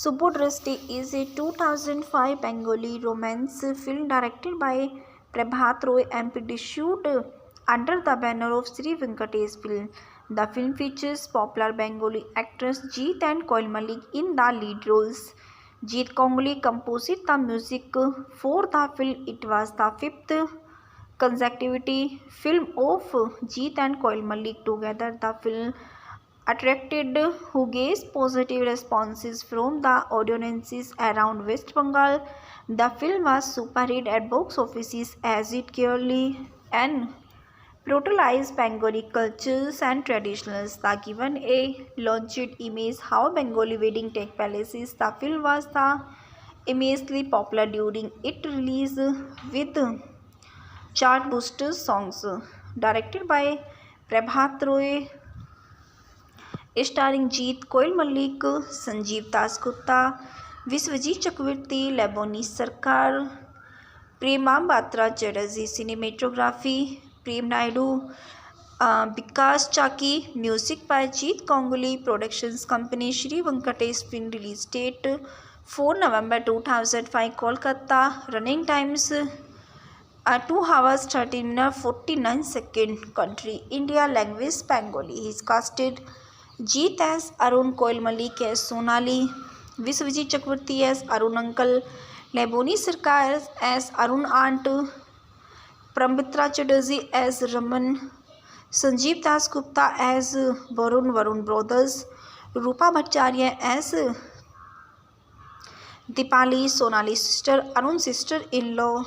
Subodhrishti is a 2005 Bengali romance film directed by Prabhat Roy and produced under the banner of Sri Venkatesh Film. The film features popular Bengali actors Jeet and Koil Malik in the lead roles. Jeet Kongli composed the music for the film. It was the fifth consecutive film of Jeet and Koil Malik together. The film attracted huge positive responses from the audiences around West Bengal. The film was super hit at box offices as it clearly and brutalized Bengali cultures and traditions. The given a launched image how Bengali wedding take places. The film was immensely popular during its release with chart booster songs. Directed by Prabhat Roy, starring Jeet Koel Mallick, Sanjeev Dasgupta, Biswajit Chakraborty, Laboni Sarkar, Prema Batra Chatterjee, cinematography Prem Naidu, Bikash Chaki, music by Jeet Ganguly, productions company Shri Venkatesh film, release date 4 November 2005 Kolkata, running times 2 hours 13 minutes 49 seconds, country India, language Bengali. He is casted Jeet as Arun, Koil Malik as Sonali, Viswajit Chakravarti as Arun uncle, Leboni Sarkar as Arun aunt, Pramitra Chatterjee as Raman, Sanjeev Das Gupta as Varun brothers, Rupa Bhattacharya as Dipali, Sonali sister, Arun sister-in-law,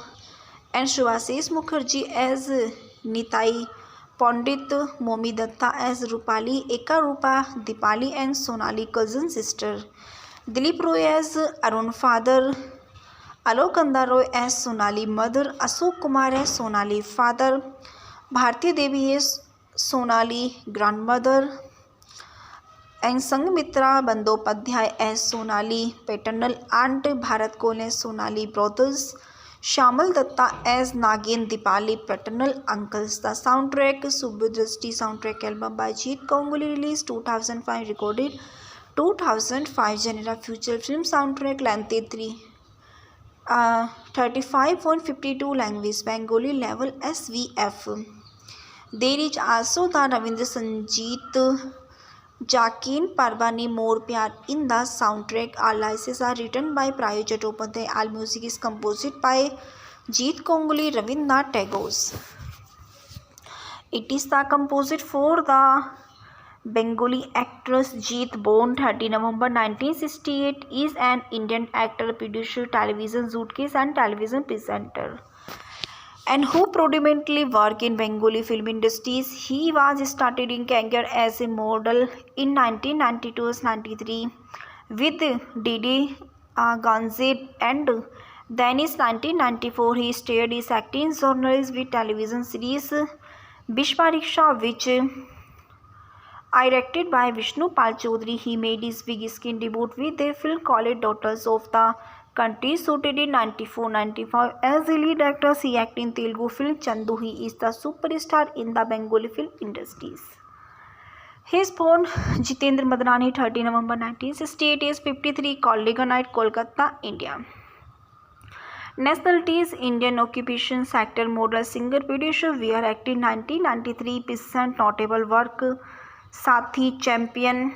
and Shubhashish Mukherjee as Nitai, Pandit Momi Datta as Rupali, Eka Rupa, Dipali and Sonali cousin sister, Dilip Roy as Arun father, Alok Kanda Roy as Sonali mother, Ashok Kumar as Sonali father, Bharti Devi as Sonali grandmother, and Sanghmitra Bandyopadhyay as Sonali paternal aunt, Bharat Kohli as Sonali brothers, Shamal Datta as Nagin Dipali paternal uncles. The soundtrack Subodhrishti soundtrack album by Jeet Kongli, released 2005, recorded 2005, genre feature film soundtrack, length 35.52 language Bengali, level SVF. There is also the Ravindra Sangeet Jakin Parvani More Pyar in the soundtrack. All lyrics are written by Prayo Chattopadhyay. All music is composed by Jeet Kongli, Rabindranath Tagore. It is the composed for the Bengali actress Jeet, born 30 November 1968, is an Indian actor, producer, television suitcase and television presenter, and who predominantly work in Bengali film industries. He was started in career as a model in 1992-93 with Didi Ganze, and then in 1994 he started his acting journalism with television series Bishma Riksha, which directed by Vishnu Pal Chaudhary. He made his big screen debut with a film called Daughters of the Country, shooted in 94-95. As a lead actress, he acted in Telugu film Chandu. He is the superstar in the Bengali film industries. He is born Jitendra Madnani, 30 November 1968, is 53, Kollega Night, Kolkata, India. Nationality is Indian. Occupation sector model, singer, producer. We are active 1993. Percent notable work Saathi, Champion,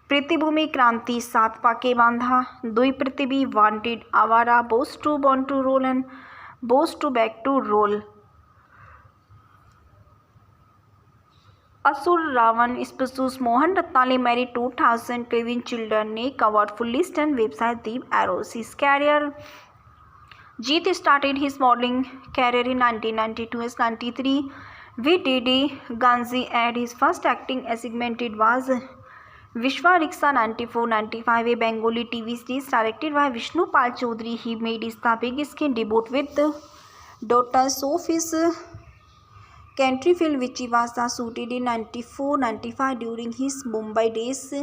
प्रतिभूमि, Kranti, Saat Pakke Bandha, Dui Prithvi, Wanted, Awara, Boss to born to rule and Boss two back to rule, Asur, Raavan, स्पसूस, Mohna Ratlani, Mary 2000, केविन children, नेक award, full list and website Deep arrows. His career. Jeet started his modeling career in 1992-93 with Didi Ganze, and his first acting assignment was Vishwa Riksha 94-95, a Bengali TV series directed by Vishnu Pal Chaudhary. He made his big screen debut with Daughters of his country film, which was shooted in 94-95 during his Mumbai days,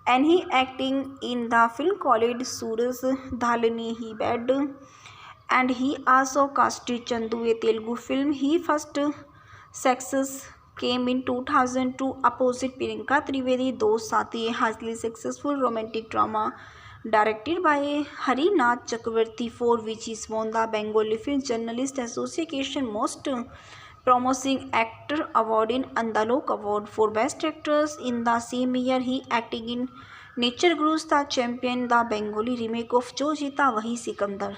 and he acting in the film called Suraj Dhalani Hi Bed, and he also casted Chandu, a Telugu film. He first success came in 2002 opposite Priyanka Trivedi. Dost Saathi, a highly successful romantic drama directed by Harinath Chakravarti, for which he won the Bengali Film Journalist Association Most Promising Actor Award in Andalok Award for Best Actress. In the same year, he acting in Nature Guru's The Champion, the Bengali remake of Jo Jeeta Wahi Sikandar.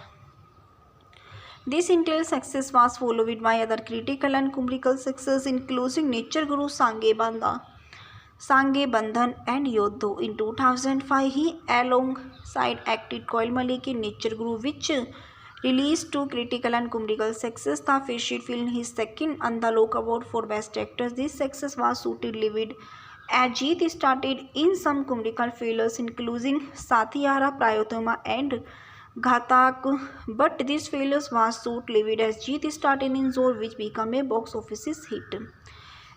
This intense success was followed by other critical and commercial success, including Nature Guru, Sange Bandhan and Yodho. In 2005, he alongside acted Koil Malik in Nature Guru, which released to critical and commercial success. The featured film his second Andalok Award for Best Actor. This success was short-lived as Jeet started in some commercial failures, including Sathiyara, Prayotama and Ghatak, but this failure was short-lived as Jeet started in Zor, which became a box office hit.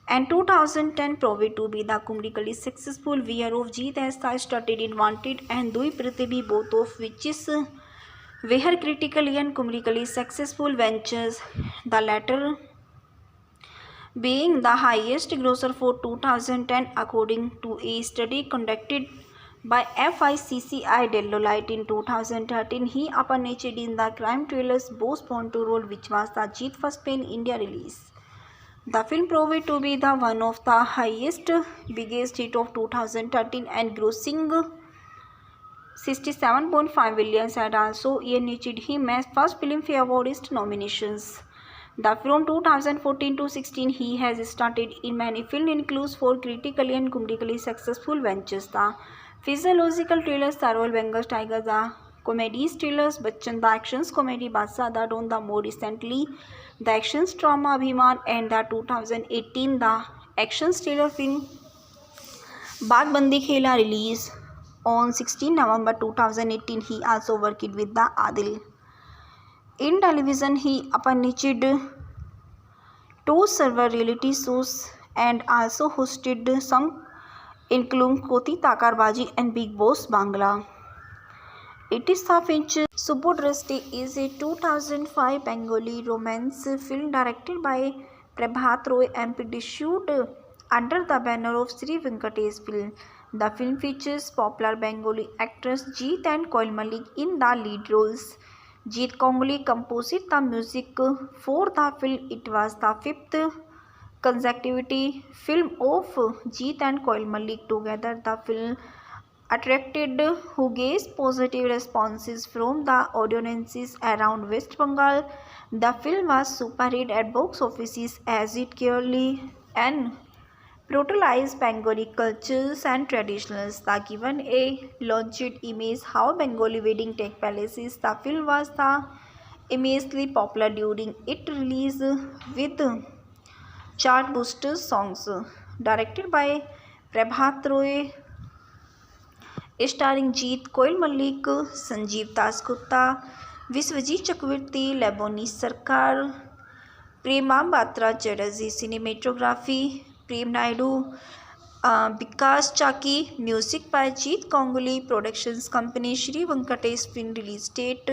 And 2010 proved to be the commercially successful year of Jeet as the started in Wanted and Dui Prithivi, both of which were critically and commercially successful ventures, the latter being the highest grosser for 2010 according to a study conducted by FICCI Deloitte in 2013. He appeared in the crime thrillers Boss Ponto role, which was the Jeet first pan-India release. The film proved to be the one of the highest biggest hit of 2013 and grossing 67.5 billion, and also earned him as first Filmfare Awardist nominations. From 2014 to 16, he has started in many film includes for critically and commercially successful ventures: the physiological thrillers The Royal Bengal Tiger, the comedy thrillers Bachchan, the actions comedy Badshah the Don, the more recently the actions drama Abhiman, and the 2018 the action thriller film Baag Bandi Khela release on 16 November 2018. He also worked with the Adil. In television, he appeared two several reality shows and also hosted some including Koti Takarbaji and Big Boss Bangla. It is the feature. Subodhrishti is a 2005 Bengali romance film directed by Prabhat Roy and produced under the banner of Sri Venkatesh Film. The film features popular Bengali actors Jeet and Koil Malik in the lead roles. Jeet Ganguly composed the music for the film. It was the fifth consecutive film of Jeet and Koil Malik together. The film attracted huge positive responses from the audiences around West Bengal. The film was super hit at box offices as it clearly and brutalized Bengali cultures and traditions. The given a launched image how Bengali wedding take places. The film was the immensely popular during its release with chart boosters songs. Directed by Prabhat Roy, starring Jeet, Koil Malik, Sanjeev Dasgupta, Viswajit Chakravarti, Leboni Sarkar, Prema Batra Chatterjee. Cinematography Prem Naidu, Vikas Chaki. Music by Jeet Ganguly. Productions Company Sri Venkatesh Film. Release date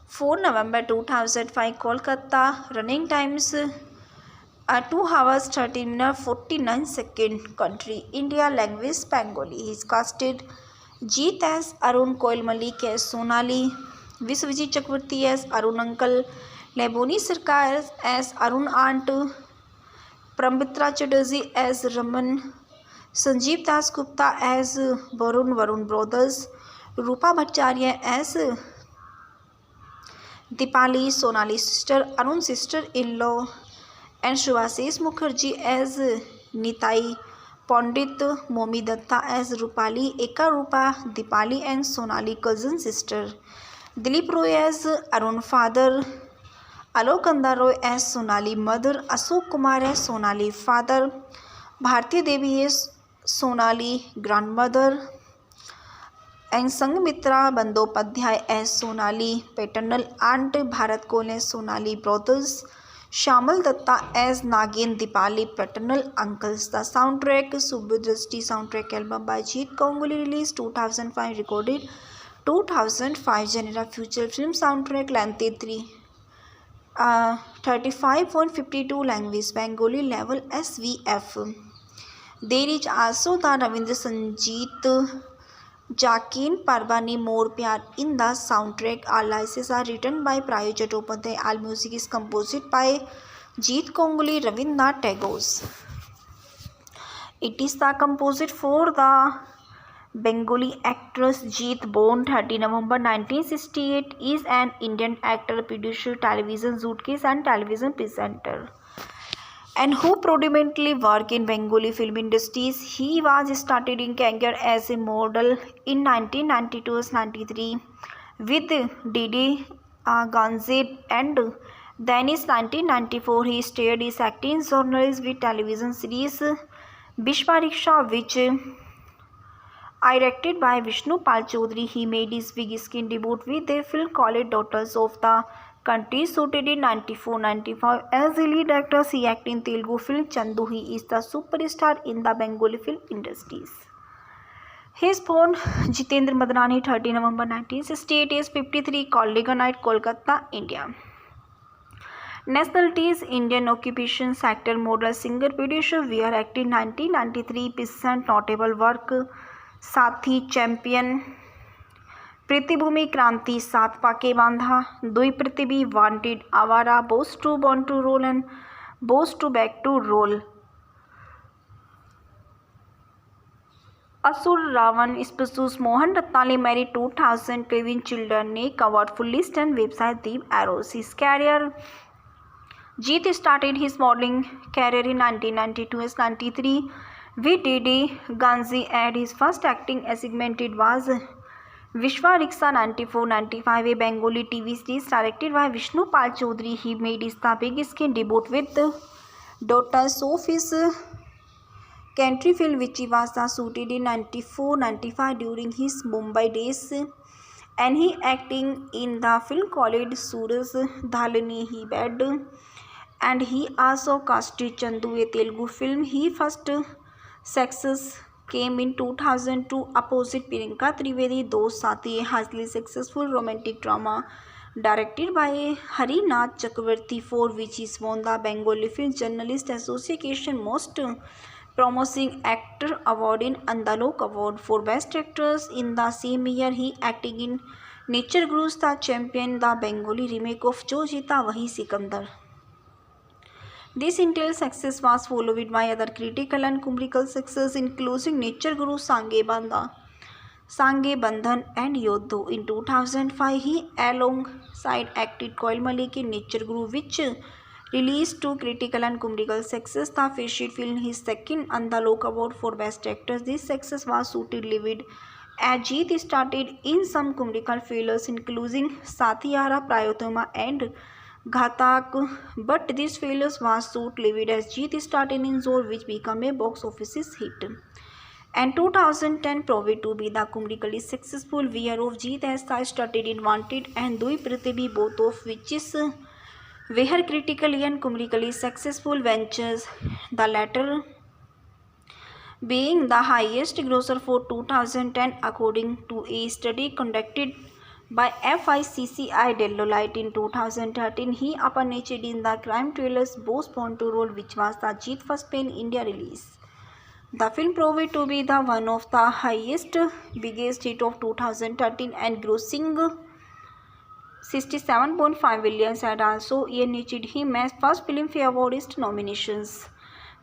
4 November 2005 Kolkata. Running times 2 hours 13 minutes 49 seconds. Country India. Language Bengali. He is casted Jeet as Arun, Koil Malik as Sonali, Viswajit Chakravarti as Arun uncle, Leboni Sarkar as Arun aunt, Pramitra Chatterjee as Raman, Sanjeev Dasgupta as Varun brothers, Rupa Bhattacharya as Dipali, Sonali sister, Arun sister-in-law, and Shubhashish Mukherjee as Nitai, Pandit Momi Datta as Rupali, Eka Rupa, Dipali and Sonali cousin sister, Dilip Roy as Arun father, Alok Kanda Roy as Sonali mother, Ashok Kumar as Sonali father, Bharti Devi as Sonali grandmother, and Sanghmitra Bandyopadhyay as Sonali paternal aunt, Bharat Kohli as Sonali brothers, Shamal Datta as Nagin Dipali paternal uncles. The soundtrack Subodhrishti soundtrack album by Jeet Ganguly released 2005 recorded 2005 genre feature film soundtrack length 35.52 language Bengali level SVF. There is also the Ravindra Sangeet Jakin Parvani More Pyar in the soundtrack. All lyrics are written by Prayo Chattopadhyay. All music is composed by Jeet Kongoli Rabindranath Tagore. It is the composed for the Bengali actress Jeet, born 30 November 1968, is an Indian actor, producer, television suitcase and television presenter, and who predominantly work in Bengali film industries. He was started in career as a model in 1992-93 with Didi Ganze, and then in 1994 he started his acting journalist with television series Vishwariksha, which directed by Vishnu Pal Chaudhary. He made his big screen debut with a film called Daughters of the Country, shooted in 94-95. As a lead actor, he acted in Telugu film Chandu. He is the superstar in the Bengali film industries. He is born Jitendra Madnani, 30 November 1968, is 53, Kolleganite, Kolkata, India. Nationality is Indian. Occupation sector model, singer, producer. Wear acted 1993. Present notable work: Saathi, Champion, पृथ्वीभूमि, क्रांति, सात पाके बांधा, दुई पृथ्वी, Wanted, Awara, Boss to born to rule and Boss two back to rule, Asur, Raavan, स्पसूस, Mohna Ratlani, married 2012 children, ने covered full list and website Deep Arrows. His career: Jeet started his modeling career in 1992-93 with Didi Ganze, and his first acting assignment was Vishwariksha 94-95, a Bengali TV series directed by Vishnu Pal Chaudhary. He made his big screen debut with Daughters of his Country film, which was shooted in 94-95 during his Mumbai days, and he acting in the film called Suraj Dhalani Hi Bed, and he also casted Chandu, a Telugu film. His first success came in 2002 opposite Priyanka Trivedi, Dost Saathi, a highly successful romantic drama directed by Harinath Chakravarti, for which he won the Bengali Film Journalist Association Most Promising Actor Award in Andalok Award for Best Actress. In the same year, he acted in Nature Gurus, the Champion, the Bengali remake of Jo Jeeta Wahi Sikandar. This intense success was followed by other critical and commercial success, including Nature Guru, Sange Bandhan, and Yodho. In 2005, he alongside acted Koil Malik in Nature Guru, which released to critical and commercial success. The featured film his second Andalok Award for Best Actor. This success was short-lived, as Jeet started in some commercial failures, including Sathiyara, Prayotama, and Ghatak, but this failure was short-lived as Jeet started in Zor, which became a box office hit, and 2010 proved to be the commercially successful year of Jeet, as they started in Wanted and Dui Prithvi, both of which were critically and commercially successful ventures, the latter being the highest grosser for 2010 according to a study conducted by FICCI Deloitte. In 2013, he appeared in the crime thrillers Boss Born to Roll, which was the Jeet first pan-India release. The film proved to be the one of the highest biggest hit of 2013 and grossing 67.5 billion, and also earned him as first Filmfare Awardist nominations.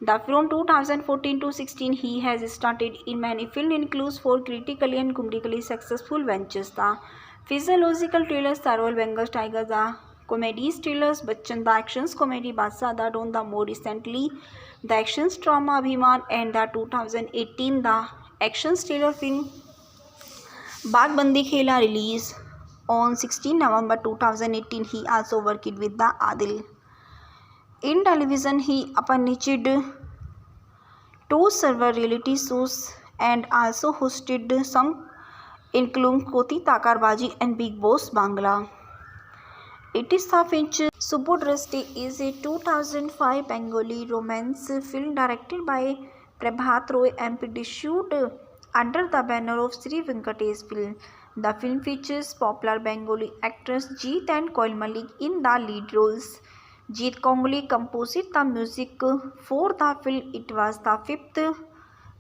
From 2014 to 16, he has started in many film includes for critically and commercially successful ventures: the physiological thrillers Sarwal Bengal Tiger, the comedy thrillers Bachchan, the actions comedy Badshah, the Don, the more recently the actions drama Abhiman, and the 2018 the action thriller film Baag Bandi Khela, released on 16 November 2018. He also worked with the Adil. In television, he appeared two several reality shows and also hosted some including Koti Takarbaji and Big Boss Bangla. It is the feature Subodrashti is a 2005 Bengali romance film directed by Prabhat Roy and produced under the banner of Sri Venkatesh Film. The film features popular Bengali actors Jeet and Koil Malik in the lead roles. Jeet Kongli composed the music for the film. It was the fifth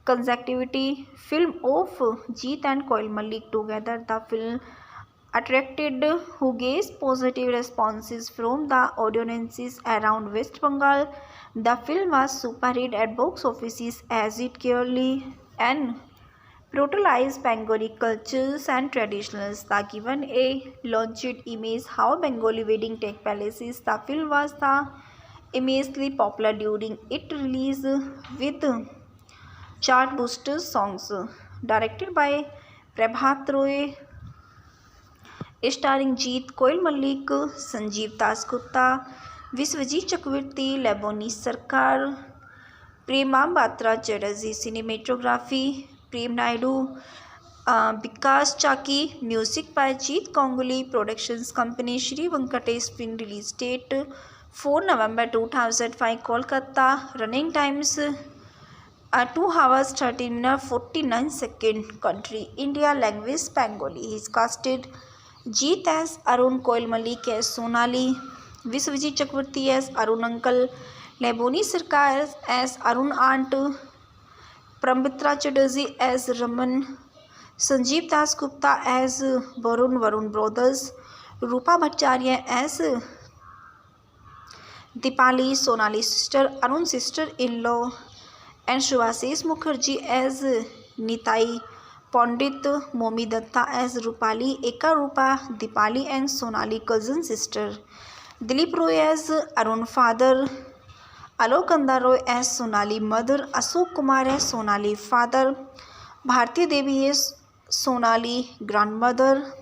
consecutive film of Jeet and Koil Malik together. The film attracted huge positive responses from the audiences around West Bengal. The film was super hit at box offices as it clearly and brutalized Bengali cultures and traditions. The given a launched image how Bengali wedding take places. The film was the immensely popular during its release with chart booster songs. Directed by Prabhat Roy, starring Jeet, Koil Malik, Sanjeev Dasgupta, Viswajit Chakravarti, Leboni Sarkar, Prema Batra Chatterjee. Cinematography Prem Naidu, Vikas Chaki. Music by Jeet Kongli. Productions Company Shri Venkatesh Film. Release date 4 November 2005, Kolkata. Running times 2 hours 13 minutes 49 seconds. Country India. Language Bengali. He is casted Jeet as Arun, Koil Malik as Sonali, Viswajit Chakravarti as Arun uncle, Leboni Sarkar as Arun aunt, Pramitra Chatterjee as Raman, Sanjeev Dasgupta as Varun brothers, Rupa Bhattacharya as Dipali, Sonali sister, Arun sister-in-law, and Shubhasish Mukherjee as Nitai, Pandit Momi Datta as Rupali, Eka Rupa, Dipali and Sonali cousin sister, Dilip Roy as Arun father, Alok Kanda Roy as Sonali mother, Ashok Kumar as Sonali father, Bharti Devi as Sonali grandmother,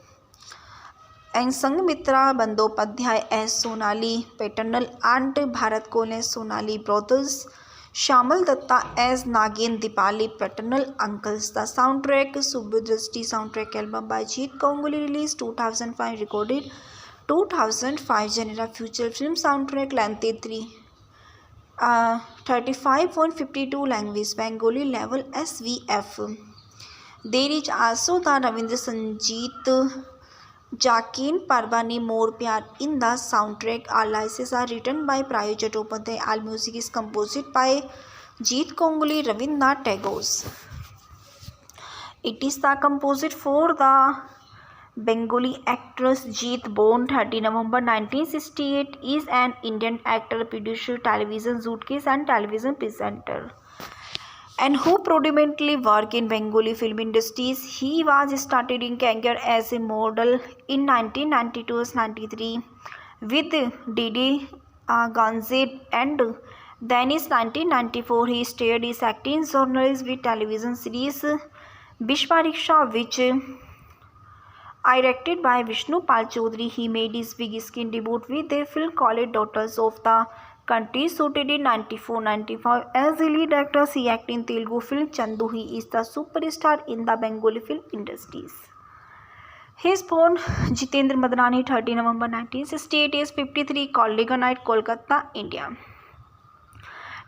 and Sanghmitra Bandyopadhyay as Sonali paternal aunt, Bharat Kohli as Sonali brothers, Shamal Datta as Nagin Dipali paternal uncles. The soundtrack Subhudrashti soundtrack album by Jeet Kongli released 2005, recorded 2005. Genre feature film soundtrack. Length 35.52 language Bengali level SVF. There is also the Ravindra Sangeet Jakin Parbani More Pyar in the soundtrack. All lyrics are written by Prayo Chattopadhyay. All music is composed by Jeet Kongli, Rabindranath Tagore. It is the composed for the Bengali actress Jeet, born 30 November 1968, is an Indian actor, producer, television suitcase and television presenter, and who predominantly work in Bengali film industries. He was started in career as a model in 1992-93 with Didi Ganze, and then in 1994 he started his acting journalist with television series Bishwa Riksha, which directed by Vishnu Pal Chaudhary. He made his big screen debut with a film called Daughters of the Country, shooted in 94-95. As a lead actor, he acted in Telugu film Chandu. He is the superstar in the Bengali film industries. He is born Jitendra Madnani, 30 November 1968, is 53, Kolleghanite, Kolkata, India.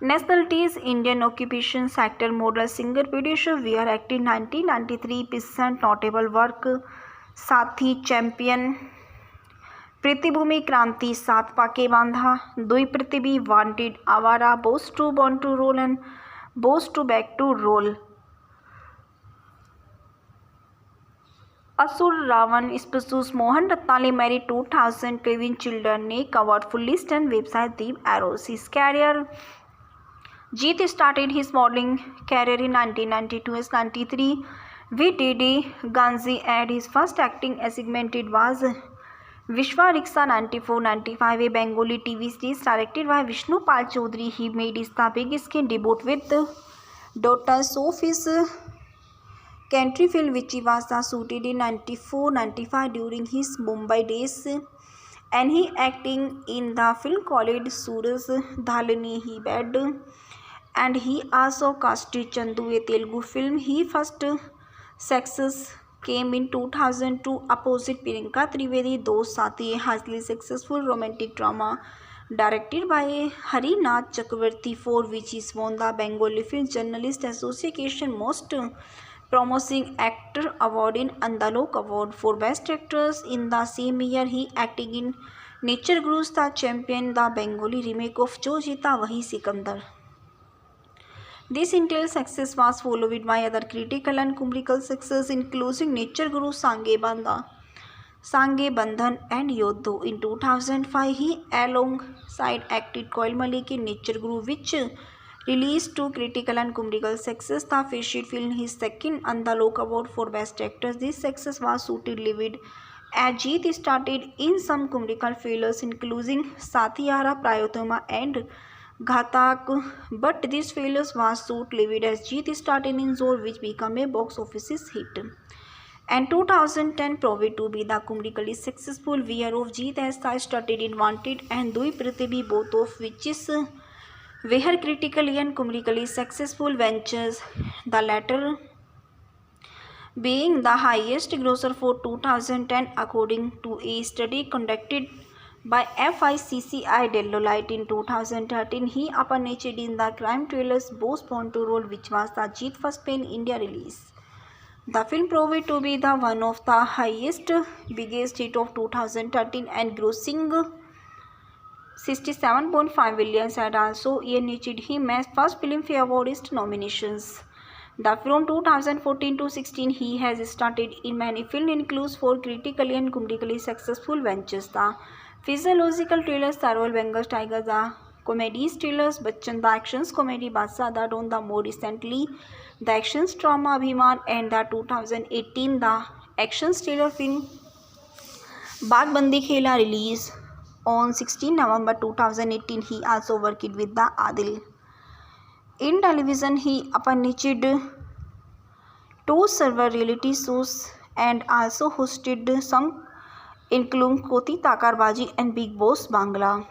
Nationality is Indian. Occupation sector model, singer, producer. We are active 1993. Percent notable work Saathi, Champion, प्रतिभूमि, Kranti, Saat Pakke Bandha, Dui Prithvi, Wanted, Awara, Boss to born to rule and Boss two back to rule, Asur, Raavan, स्पसूस, Mohna Ratlani, married 2000, केविन children, नेक award, full list and website Deep arrows. His career. Jeet started his modeling career in 1992-93 with Didi Ganze, and his first acting assignment was Vishwa Riksha 94-95, a Bengali TV series directed by Vishnu Pal Chaudhary. He made his big screen debut with Daughters of his country film, which was shooted in 94-95 during his Mumbai days, and he acting in the film called Suraj Dhalani Hi Bed, and he also casted Chandu, a Telugu film. His first success came in 2002 opposite Priyanka Trivedi, Dost Saathi, a highly successful romantic drama directed by Harinath Chakravarti, for which he won the Bengali Film Journalist Association Most Promising Actor Award in Andalok Award for Best Actress. In the same year, he acting in Nature Guru's The Champion, the Bengali remake of Jo Jeeta Wahi Sikandar. This intense success was followed by other critical and commercial success, including Nature Guru, Sange Bandhan and Yodho. In 2005, he alongside acted Koil Malik in Nature Guru, which released to critical and commercial success. The featured film his second Andalok Award for Best Actor. This success was short-lived as Jeet started in some commercial failures, including Sathiara Prayotama and Ghatak, but this failure was short-lived as Jeet started in Zor, which became a box office hit. And 2010 proved to be the commercially successful year of Jeet as they started in Wanted and Dui Prithvi, both of which were critically and commercially successful ventures, the latter being the highest grosser for 2010 according to a study conducted by FICCI Deloitte. In 2013, he appeared in the crime thrillers Boss Ponto role, which was the Jeet's first pan-India release. The film proved to be the one of the highest biggest hit of 2013 and grossing 67.5 billion and also earned him as first Filmfare Awardist nominations. From 2014 to 16, he has started in many films, includes four critically and commercially successful ventures: the physiological thrillers Sarwal Bengal Tiger, the comedy thrillers Bachchan, the actions comedy Badshah, the Don, the more recently the actions drama Abhiman, and the 2018 the action thriller film Bagbandi Khela release on 16 November 2018. He also worked with the Adil. In television, he appeared two several reality shows and also hosted some including Koti Takarbaji and Big Boss Bangla.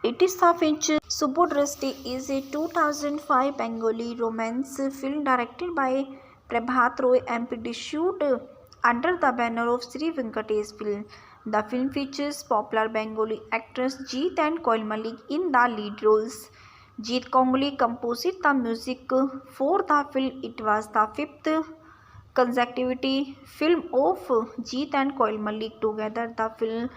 It is the feature Subodrashti is a 2005 Bengali romance film directed by Prabhat Roy and produced under the banner of Sri Venkatesh Film. The film features popular Bengali actress Jeet and Koil Malik in the lead roles. Jeet Kongali composed the music for the film. It was the fifth consecutive film of Jeet and Koil Malik together. The film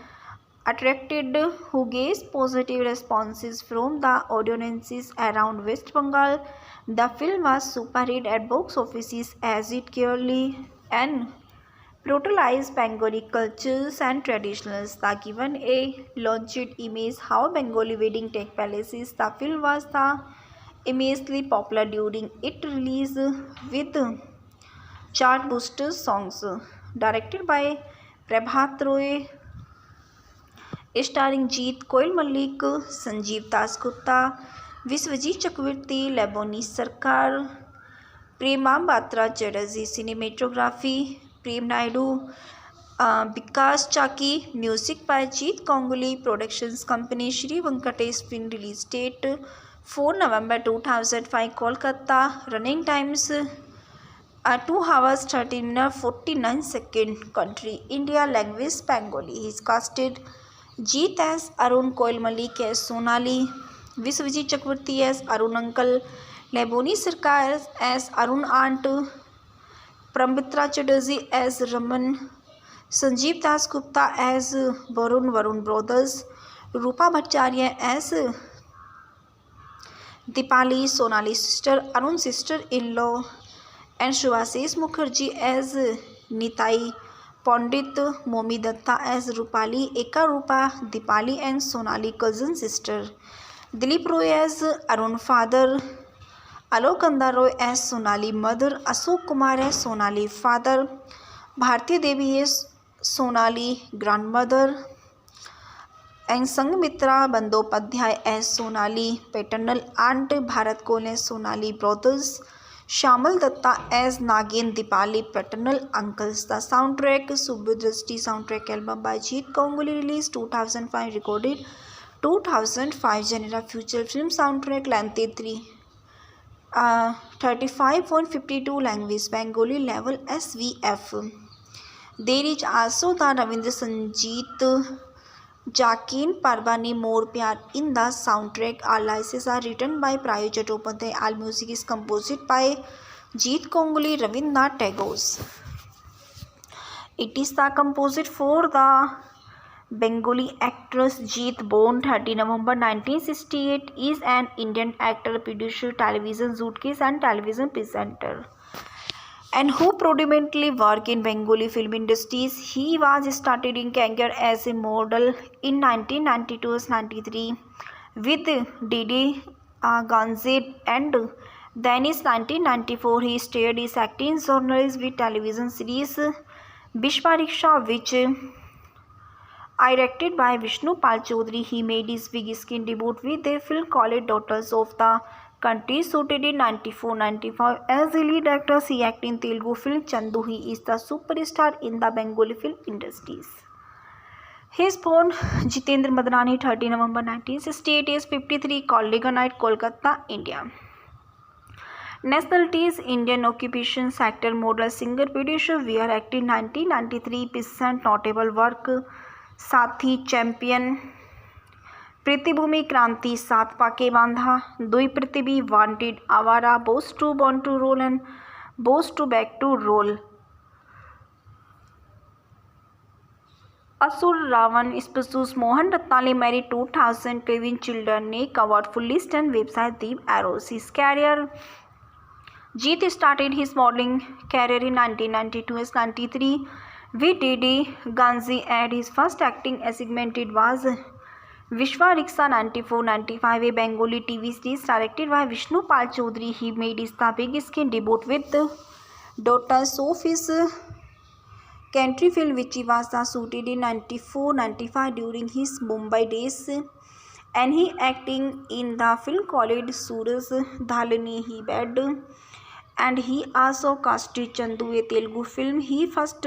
attracted huge positive responses from the audiences around West Bengal. The film was super hit at box offices as it clearly and brutalized Bengali cultures and traditions. The given a launched image how Bengali wedding take places. The film was the immensely popular during its release with chart booster songs. Directed by Prabhat Roy, starring Jeet, Koil Malik, Sanjeev Dasgupta, Viswajit Chakravarti, Leboni Sarkar, Prema Batra Chatterjee. Cinematography Prem Naidu, Vikas Chaki. Music by Jeet Kongali. Productions Company Sri Venkatesh Film. Release date 4 November 2005 Kolkata. Running times 2 hours 13 minutes 49 seconds. Country India. Language Bengali. He is casted Jeet as Arun, Koil Malik as Sonali, Viswajit Chakravarti as Arun Uncle, Leboni Sarkar as Arun Aunt, Pramitra Chatterjee as Raman, Sanjeev Dasgupta as Varun Brothers, Rupa Bhattacharya as Dipali, Sonali sister, Arun sister-in-law, and Shubhasish Mukherjee as Nitai, Pandit, Momi Datta as Rupali, Eka Rupa, Dipali and Sonali cousin sister, Dilip Roy as Arun father, Alok Kanda Roy as Sonali mother, Ashok Kumar as Sonali father, Bharti Devi as Sonali grandmother, and Sanghmitra Bandyopadhyay as Sonali paternal aunt, Bharat Kohli as Sonali brothers, Shamal Datta as Nagin Dipali paternal uncles. The soundtrack Subodrashti soundtrack album by Jeet Kongali released 2005 recorded 2005 genre feature film soundtrack length 35.52 language Bengali level SVF. There is also the Ravindra Sangeet Jakin Parvani More Pyar in the soundtrack. All lyrics are written by Prayo Chattopadhyay. All music is composed by Jeet Kongoli, Rabindranath Tagore. It is the composite for the Bengali actress Jeet, born 30 November 1968, is an Indian actor, producer, television suitcase and television presenter, and who predominantly work in Bengali film industries. He was started in career as a model in 1992-93 with Didi Ganze, and then in 1994 he started his acting genres with television series Vishwariksha, which directed by Vishnu Pal Chaudhary. He made his big screen debut with a film called Daughters of the Country, shooted in 94-95. As a lead actress, he acted in Telugu film Chandu. He is the superstar in the Bengali film industries. He is born Jitendra Madnani, 30 November 1968, age 53, Kolleganite, Kolkata, India. Nationality is Indian. Occupation sector model, singer, producer. Wear active 1993. Present notable work Saathi, Champion, पृथ्वीभूमि, क्रांति, सात पाके बांधा, दुई पृथ्वी, Wanted, Awara, Boss to born to rule and Boss two back to rule, Asur, Raavan, स्पसूस, Mohna Ratlani, married 2000, केविन children, नेक award, full list and website Deep arrows. His career. Jeet started his modeling career in 1992-93 with Didi Ganze, and his first acting assignment was Vishwariksha 94-95, a Bengali TV series directed by Vishnu Pal Chaudhary. He made his big screen debut with Daughters of his country film, which was shooted in 94-95 during his Mumbai days, and he acting in the film called Suraj Dhalani Hi Bed, and he also casted Chandu, a Telugu film. His first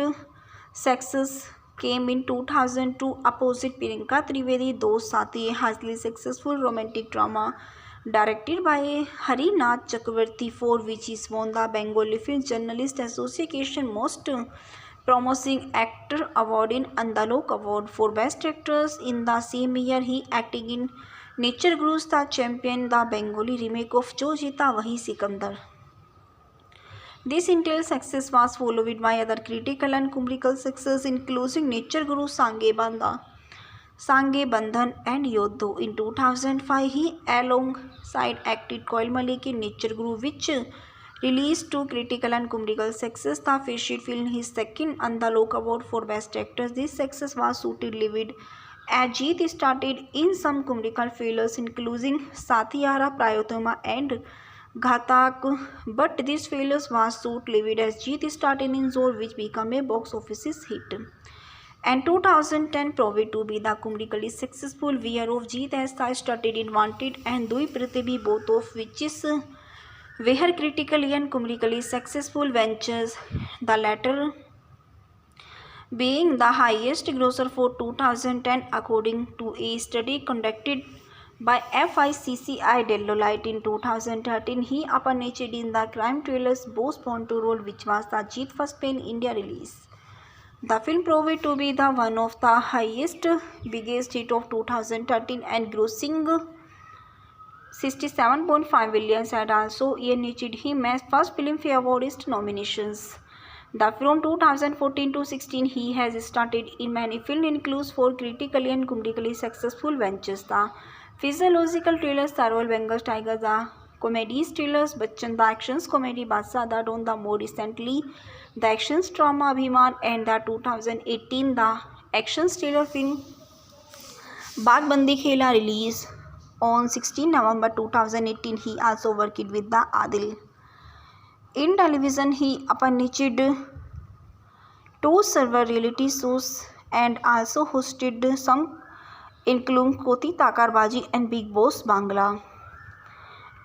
success came in 2002 opposite Priyanka Trivedi, Dost Saathi, a highly successful romantic drama directed by Harinath Chakravarti, for which he won the Bengali Film Journalist Association Most Promising Actor Award in Andalok Award for Best Actors. In the same year, he acted in Nature Guru's The Champion, the Bengali remake of Jo Jeeta Wahi Sikandar. This intense success was followed by other critical and commercial success, including Nature Guru, Sange Bandhan and Yodho. In 2005, he alongside acted Koil Malik in Nature Guru, which released to critical and commercial success. The featured film his second Andalok Award for Best Actors. This success was short-lived, as Jeet started in some commercial failures, including Sathiyara, Prayotama and Ghatak, but this failure was short-lived as Jeet started in Zor, which became a box office hit. And 2010 proved to be the commercially successful year of Jeet, as the started in Wanted and Dui Prithvi, both of which were critically and commercially successful ventures, the latter being the highest grosser for 2010 according to a study conducted by FICCI Deloitte in 2013. He appeared in the crime thrillers Boss Born to Roll, which was the Jeet first pan-India release. The film proved to be the one of the highest, biggest hit of 2013 and grossing 67.5 billion, and also earned him as first Filmfare Awardist nominations. From 2014 to 16, he has started in many films, includes four critically and commercially successful ventures: the physiological thrillers Sarwal Bengal Tiger, the comedy thrillers Bachchan, the actions comedy Badshah, the Don, the more recently the actions drama Abhiman, and the 2018 the action thriller film Bagbandi Khela, released on 16 November 2018. He also worked with the Adil. In television, he appeared two several reality shows and also hosted some including Koti Takarbaji and Big Boss Bangla.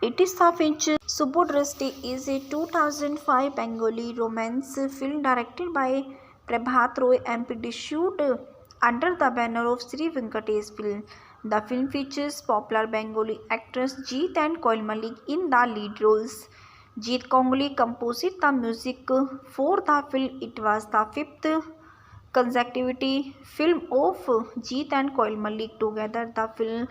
It is the feature. Subodhrishti is a 2005 Bengali romance film directed by Prabhat Roy and produced under the banner of Sri Venkatesh Film. The film features popular Bengali actors Jeet and Koil Malik in the lead roles. Jeet Kongoli composed the music for the film. It was the fifth consecutive film of Jeet and Koil Malik together. The film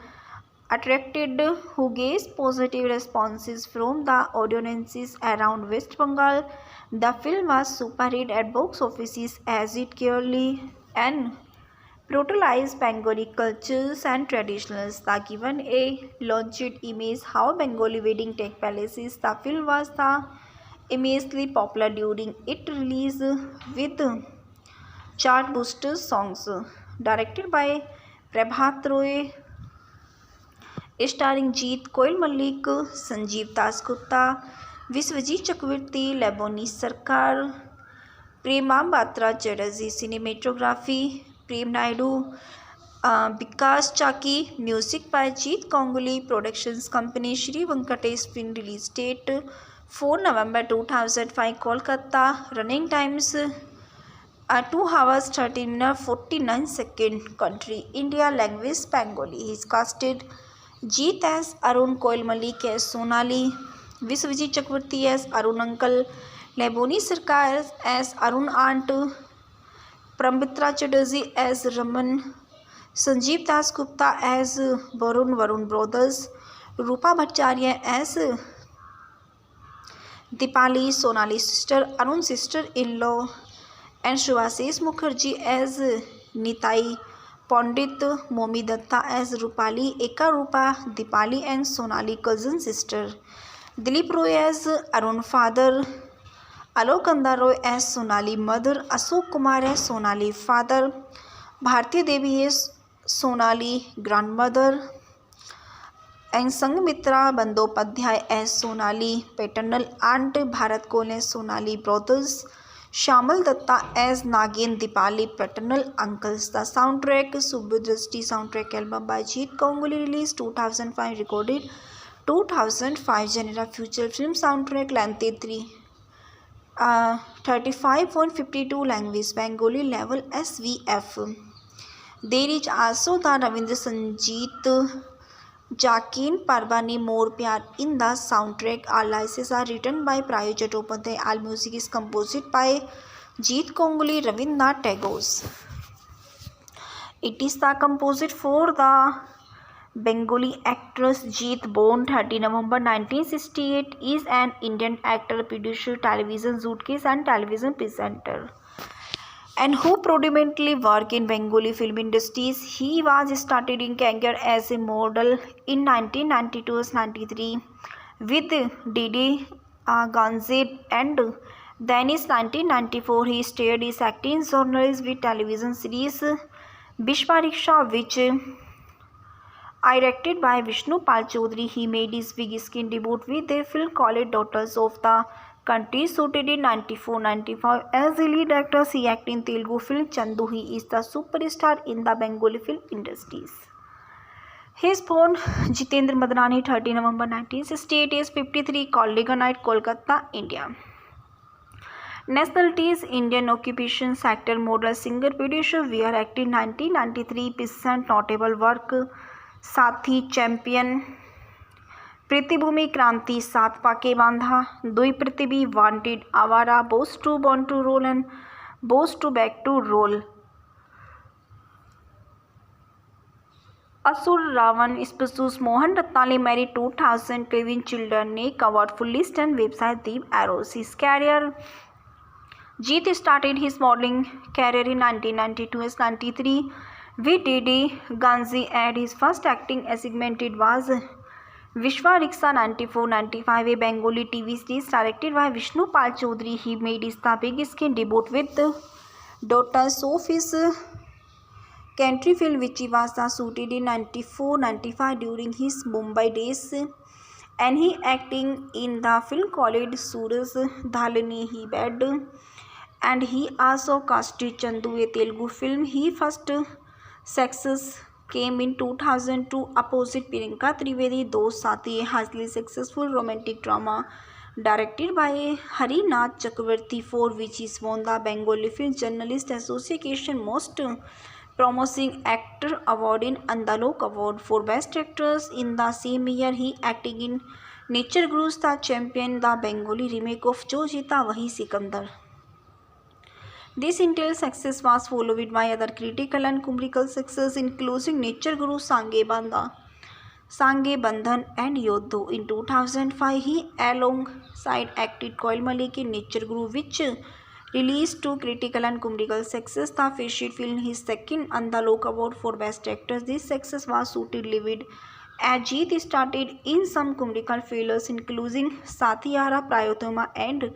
attracted who gave positive responses from the audiences around West Bengal. The film was super hit at box offices as it clearly and brutalized Bengali cultures and traditions. The given a launched image how Bengali wedding take places. The film was the immensely popular during its release with chart boosters songs. Directed by Prabhat Roy, starring Jeet Koel Mallick, Sanjeev Dasgupta, Biswajit Chakraborty, Laboni Sarkar, Prema Batra Chatterjee, cinematography Prem Naidu, Bikash Chaki, music by Jeet Ganguly, productions company Shri Venkatesh film, release date 4 November 2005, Kolkata, running times 2 hours 13 minutes 49 seconds, country India, language Bengali. He is casted Jeet as Arun, Koil Malik as Sonali, Viswajit Chakravarti as Arun uncle, Leboni Sarkar as Arun aunt, Pramitra Chatterjee as Raman, Sanjeev Das Gupta as Varun brothers, Rupa Bhattacharya as Dipali, Sonali sister, Arun sister-in-law, and Shivashish Mukherjee as Nitai, Pandit Momi Datta as Rupali, Eka Rupa, Dipali and Sonali cousin sister, Dilip Roy as Arun father, Alok Kanda Roy as Sonali mother, Ashok Kumar as Sonali father, Bharti Devi as Sonali grandmother, and Sanghmitra Bandyopadhyay as Sonali paternal aunt, Bharat Kohli as Sonali brothers, Shamal Datta as Nagin Dipali paternal uncles. The soundtrack Subhadrashti soundtrack album by Jeet Ganguly, released 2005, recorded 2005, genre feature film soundtrack, length 35.52, language Bengali, level SVF. There is also the Ravindra Sangeet Jakin Parvani More Pyar in the soundtrack. All lyrics are written by Prayo Chattopadhyay. All music is composed by Jeet Ganguly, Rabindranath Tagore. It is the composed for the Bengali actress Jeet, born 30 November 1968, is an Indian actor, producer, television suitcase and television presenter, and who predominantly work in Bengali film industries. He was started in career as a model in 1992-93 with Didi Ganze, and then in 1994 he started his acting journalist with television series Bishwa Riksha, which directed by Vishnu Pal Chaudhary. He made his big screen debut with a film called Daughters of the Country, shooted in 94-95 as a lead actor. He acted in Telugu film Chandu. He is the superstar in the Bengali film industries. He is born Jitendra Madnani, 30 November 1968, is 53, Kollega Night, Kolkata, India. Nationality is Indian. Occupation sector model, singer, producer. Wear acted 1993, present notable work Saathi, Champion, पृथ्वीभूमि, क्रांति, सात पाके बांधा, दुई पृथ्वी, Wanted, Awara, Boss to born to rule and Boss two back to rule, Asur, Raavan, स्पसूस, Mohna Ratlani, married 2012 children, Nick award full list and website Deep Arrows. His career. Jeet started his modeling career in 1992-93 with Didi Ganze, and his first acting assignment was Vishwa Riksha 94-95, a Bengali TV series directed by Vishnu Pal Chaudhary. He made his big screen debut with Daughters of his country film, which was shooted in 94-95 during his Mumbai days, and he acting in the film called Suraj Dhalani Hi Bed, and he also casted Chandu, a Telugu film. He first success came in 2002 opposite Priyanka Trivedi, Dost Saathi, a highly successful romantic drama directed by Harinath Chakravarti, for which he won the Bengali Film Journalist Association Most Promising Actor Award in Andalok Award for Best Actress. In the same year, he acted in Nature Gurus the Champion, the Bengali remake of Jo Jeeta Wahi Sikandar. This intense success was followed by other critical and commercial success, including Nature Guru Sange Banda, Sange Bandhan and Yodho. In 2005, he alongside acted Koil Malik in Nature Guru, which released to critical and commercial success. The featured film his second on the Loka Award for Best Actor. This success was suited livid as Jeet started in some commercial failures, including Sathiyara Prayotama and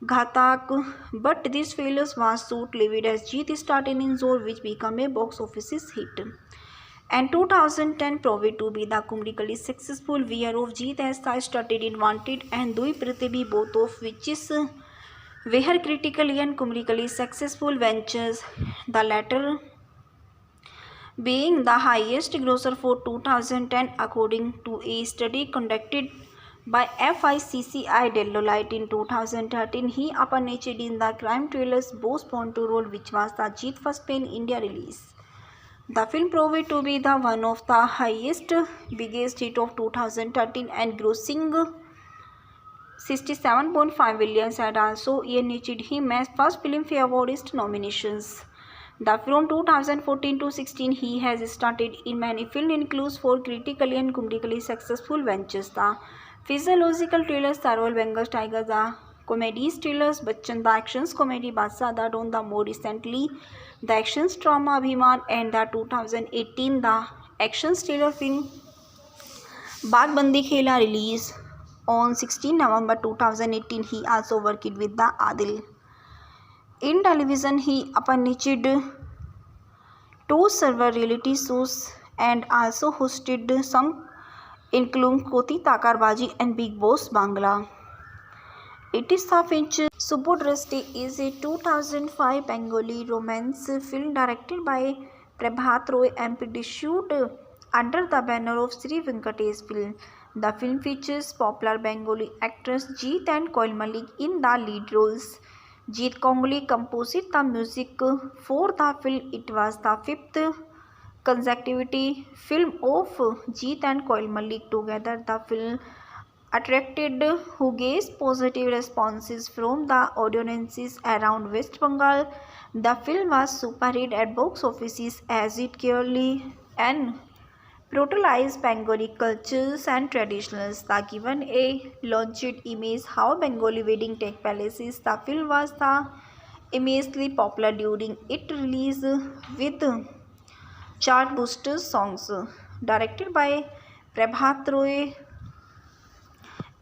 Ghatak, but this failure was short-lived as Jeet started in Zor, which became a box office hit. And 2010 proved to be the commercially successful year of Jeet as the started in Wanted and Dui Prithivi, both of which were critically and commercially successful ventures, the latter being the highest grosser for 2010 according to a study conducted by FICCI Deloitte in 2013. He appeared in the crime thriller's Boss Ponto role, which was the Jeet first pan-India release. The film proved to be the one of the highest biggest hit of 2013 and grossing 67.5 million and also earned him as first Filmfare Awardist nominations. From 2014 to 16, he has started in many film includes for critically and commercially successful ventures. The physiological thrillers Sarwal Bengal Tiger, the comedies thrillers Bachchan, the actions comedy Badshah the Don, the more recently the actions drama Abhiman, and the 2018 the action thriller film Baag Bandi Khela release on 16 November 2018. He also worked with the Adil. In television, he appeared two several reality shows and also hosted some including Koti Takarbaji and Big Boss Bangla. It is the feature Subodhrishti is a 2005 Bengali romance film directed by Prabhat Roy and produced under the banner of Sri Venkatesh Film. The film features popular Bengali actors Jeet and Koil Malik in the lead roles. Jeet Ganguly composed the music for the film. It was the fifth consecutive film of Jeet and Koil Malik together. The film attracted huge positive responses from the audiences around West Bengal. The film was super hit at box offices as it clearly and brutalized Bengali cultures and traditions. The given a launched image how Bengali wedding take places. The film was the immensely popular during its release with chart boosters songs. Directed by Prabhat Roy,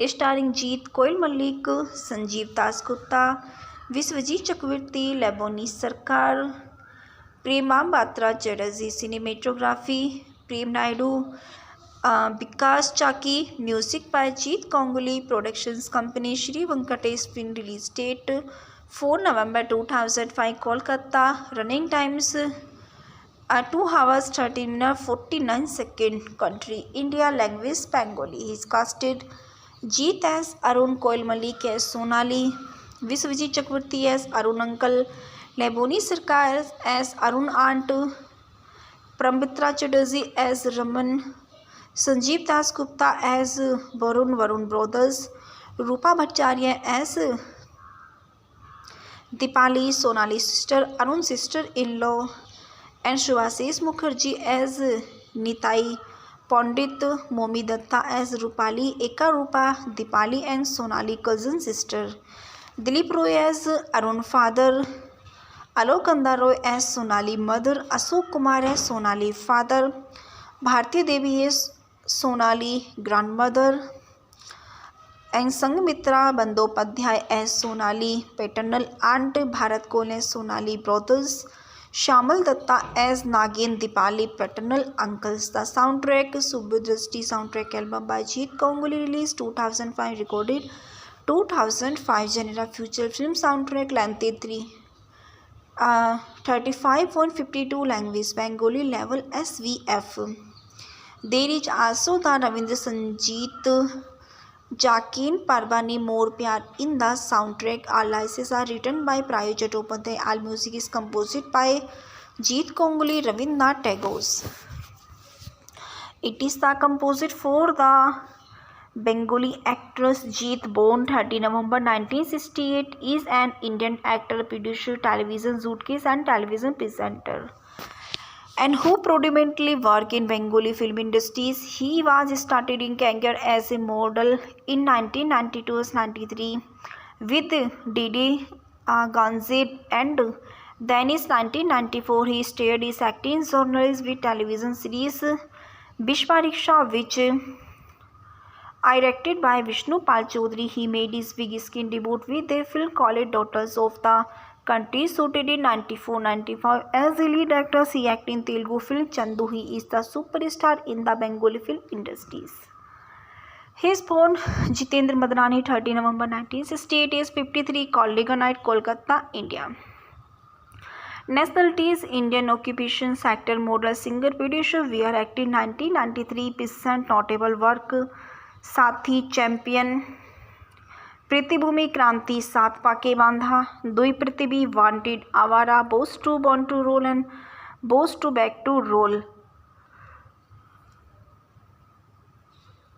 starring Jeet, Koil Malik, Sanjeev Dasgupta, Viswajit Chakravarti, Leboni Sarkar, Prema Batra Chatterjee. Cinematography Prem Naidu, Vikas Chaki. Music by Jeet Ganguly. Productions Company Sri Venkatesh Film. Release date 4 November 2005 Kolkata. Running times 2 hours 13 minutes 49 seconds. Country India. Language Bengali. He is casted Jeet as Arun, Koil Malik as Sonali, Viswajit Chakravarti as Arun Uncle, Leboni Sarkar as Arun Aunt, Pramitra Chatterjee as Raman, Sanjeev Dasgupta as Varun Brothers, Rupa Bhattacharya as Dipali, Sonali sister, Arun sister-in-law, and Shubhashish Mukherjee as Nitai, Pandit Momi Datta as Rupali, Eka Rupa, Dipali and Sonali cousin sister, Dilip Roy as Arun father, Alok Kanda Roy as Sonali mother, Ashok Kumar as Sonali father, Bharti Devi as Sonali grandmother, and Sanghmitra Bandyopadhyay as Sonali paternal aunt, Bharat Kohli as Sonali brothers, Shamal Datta as Nagin Dipali paternal uncles. The soundtrack Subodhrishti soundtrack album by Jeet Ganguly released 2005 recorded 2005 genre feature film soundtrack length 35.52 language Bengali level SVF. There is also the Ravindra Sangeet Jakin Parbani More Pyar in the soundtrack. All lyrics are written by Prayo Chattopadhyay. All music is composed by Jeet Ganguly, Rabindranath Tagore. It is the composed for the Bengali actress Jeet, born 30 November 1968, is an Indian actor, producer, television suitcase and television presenter. and who predominantly work in Bengali film industries. He was started in career as a model in 1992-93 with Didi Ganzit, and then in 1994 he started his acting journalist with television series Bishwa Riksha, which directed by Vishnu Pal Chaudhary. He made his big screen debut with a film called Daughters of the Country, shooted in 94-95. As a lead actor, he acted in Telugu film Chandu. He is the superstar in the Bengali film industries. He is born Jitendra Madnani, 30 November 1968, is 53, Kolleganite, Kolkata, India. Nationality is Indian. Occupation actor, model, singer, producer. Where acted 1993, present notable work Saathi, Champion, पृथ्वीभूमि, क्रांति, सात पाके बांधा, दुई पृथ्वी, Wanted, Awara, Boss to born to rule and Boss two back to rule,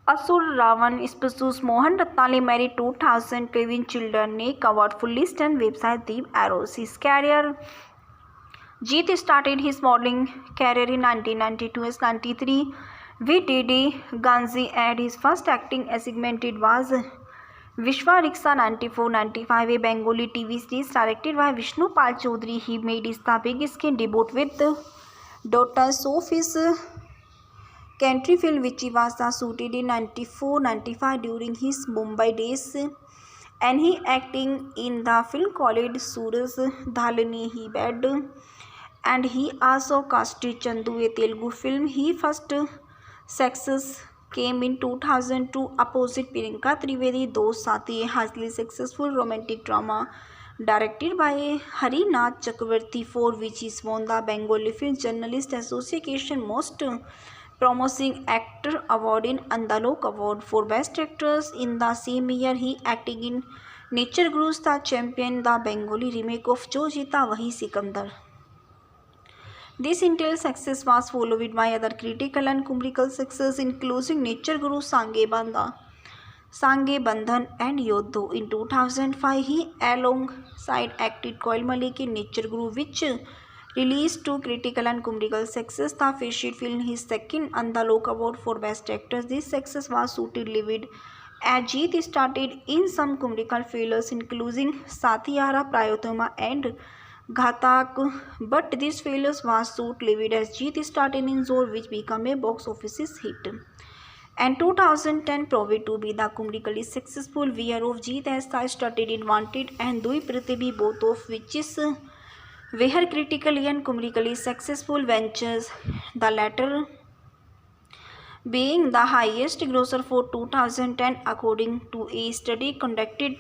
Asur, Raavan, स्पसूस, Mohna Ratlani, married, 2011 children ने covered full list and website Deep arrows. His career. Jeet started his modeling career in 1992-93 with Didi Ganzi, and his first acting assignment was Vishwa Riksha 94-95, a Bengali TV series directed by Vishnu Pal Chaudhary. He made his big screen debut with Daughters of his Country film, which was shooted in 94-95 during his Mumbai days, and he acting in the film called Suraj Dhalani He Bed, and he also casted Chandu, a Telugu film. His first success came in 2002 opposite Priyanka Trivedi, Dost Saathi, a highly successful romantic drama directed by Harinath Chakravarti, for which he won the Bengali Film Journalist Association Most Promising Actor Award in Andalok Award for Best Actors. In the same year, he acted in Nature Gurus the Champion, the Bengali remake of Jo Jeeta Wahi Sikandar. This intense success was followed by other critical and commercial success, including Nature Guru, Sange Bandhan, and Yodho. In 2005, he alongside acted Koil Malik in Nature Guru, which released to critical and commercial success. The featured film his second Andalok Award for Best Actor. This success was suitably lived as Jeet started in some commercial failures, including Satiyara, Prayotama, and Ghatak, but this failure was short-lived as Jeet started in Zor, which became a box office hit. And 2010 proved to be the commercially successful year of Jeet, as they started in Wanted and Dui Prithvi, both of which were critically and commercially successful ventures, the latter being the highest grosser for 2010 according to a study conducted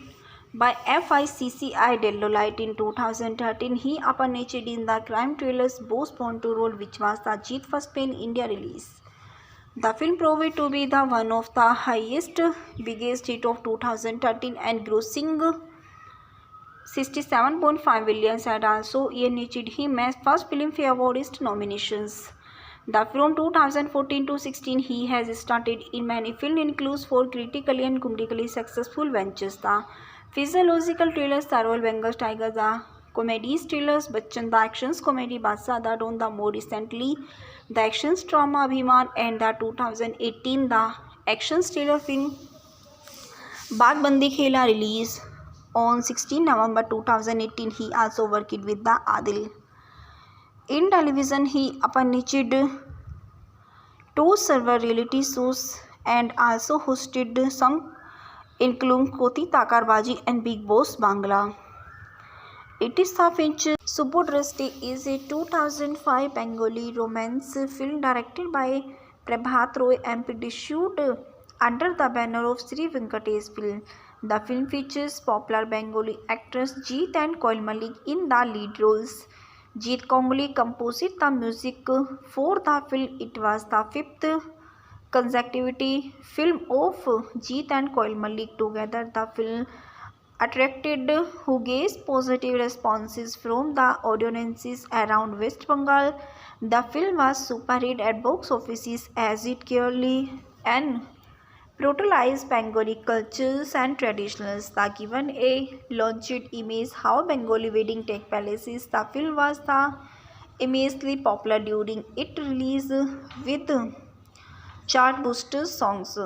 by FICCI Deloitte in 2013. He appeared in the crime thrillers Boss Born to Roll, which was the Jeet first pan-India release. The film proved to be the one of the biggest hit of 2013 and grossing 67.5 million, and also earned him as first Filmfare Awardist nominations. From 2014 to 16, he has started in many film includes for critically and commercially successful ventures: the physiological thrillers The Royal Bengal Tiger, the comedy thrillers Bachchan, the actions comedy Badshah, the Don, the more recently the actions drama Abhiman, and the 2018 the action thriller film Baag Bandi Khela, released on 16 November 2018. He also worked with the Adil. In television, he appeared two several reality shows and also hosted some including Koti Takarbaji and Big Boss Bangla. It is the feature. Subodhrishti is a 2005 Bengali romance film directed by Prabhat Roy and produced under the banner of Sri Venkatesh Film. The film features popular Bengali actors Jeet and Koil Malik in the lead roles. Jeet Kongli composed the music for the film. It was the fifth consecutive film of Jeet and Koil Malik together. The film attracted huge positive responses from the audiences around West Bengal. The film was super hit at box offices as it clearly and brutalized Bengali cultures and traditions. The given a launched image how Bengali wedding take places. The film was the immensely popular during its release with chart booster songs.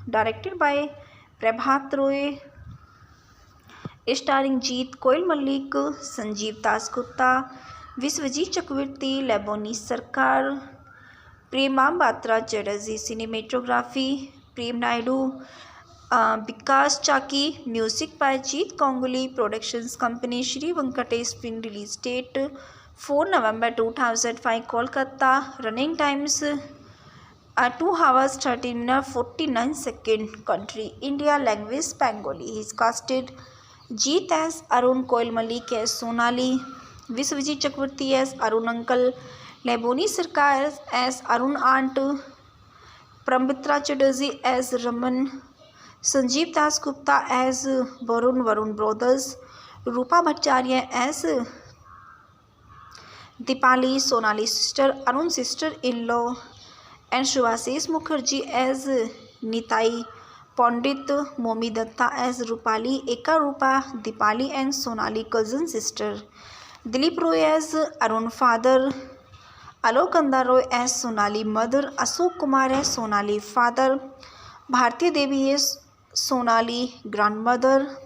Directed by Prabhat Roy, starring Jeet Koil Malik, Sanjeev Das Gupta, Viswajit Chakravarti, Leboni Sarkar, Prema Batra Chatterjee. Cinematography Prem Naidu, Vikas Chaki. Music by Jeet Ganguly. Productions Company Shri Venkatesh Film. Release date 4 November 2005, Kolkata. Running times 2 hours 13 minutes 49 seconds. Country India. Language Bengali. He is casted Jeet as Arun, Koil Malik as Sonali, Viswajit Chakravarti as Arun uncle, Leboni Sarkar as Arun aunt, Pramitra Chatterjee as Raman, Sanjeev Das Gupta as Varun brothers, Rupa Bhattacharya as Dipali, Sonali sister, Arun sister-in-law, and Shubhasish Mukherjee as Nitai, Pandit Momi Datta as Rupali, Eka Rupa, Dipali and Sonali cousin sister, Dilip Roy as Arun father, Alok Kanda Roy as Sonali mother, Ashok Kumar as Sonali father, Bharti Devi as Sonali grandmother,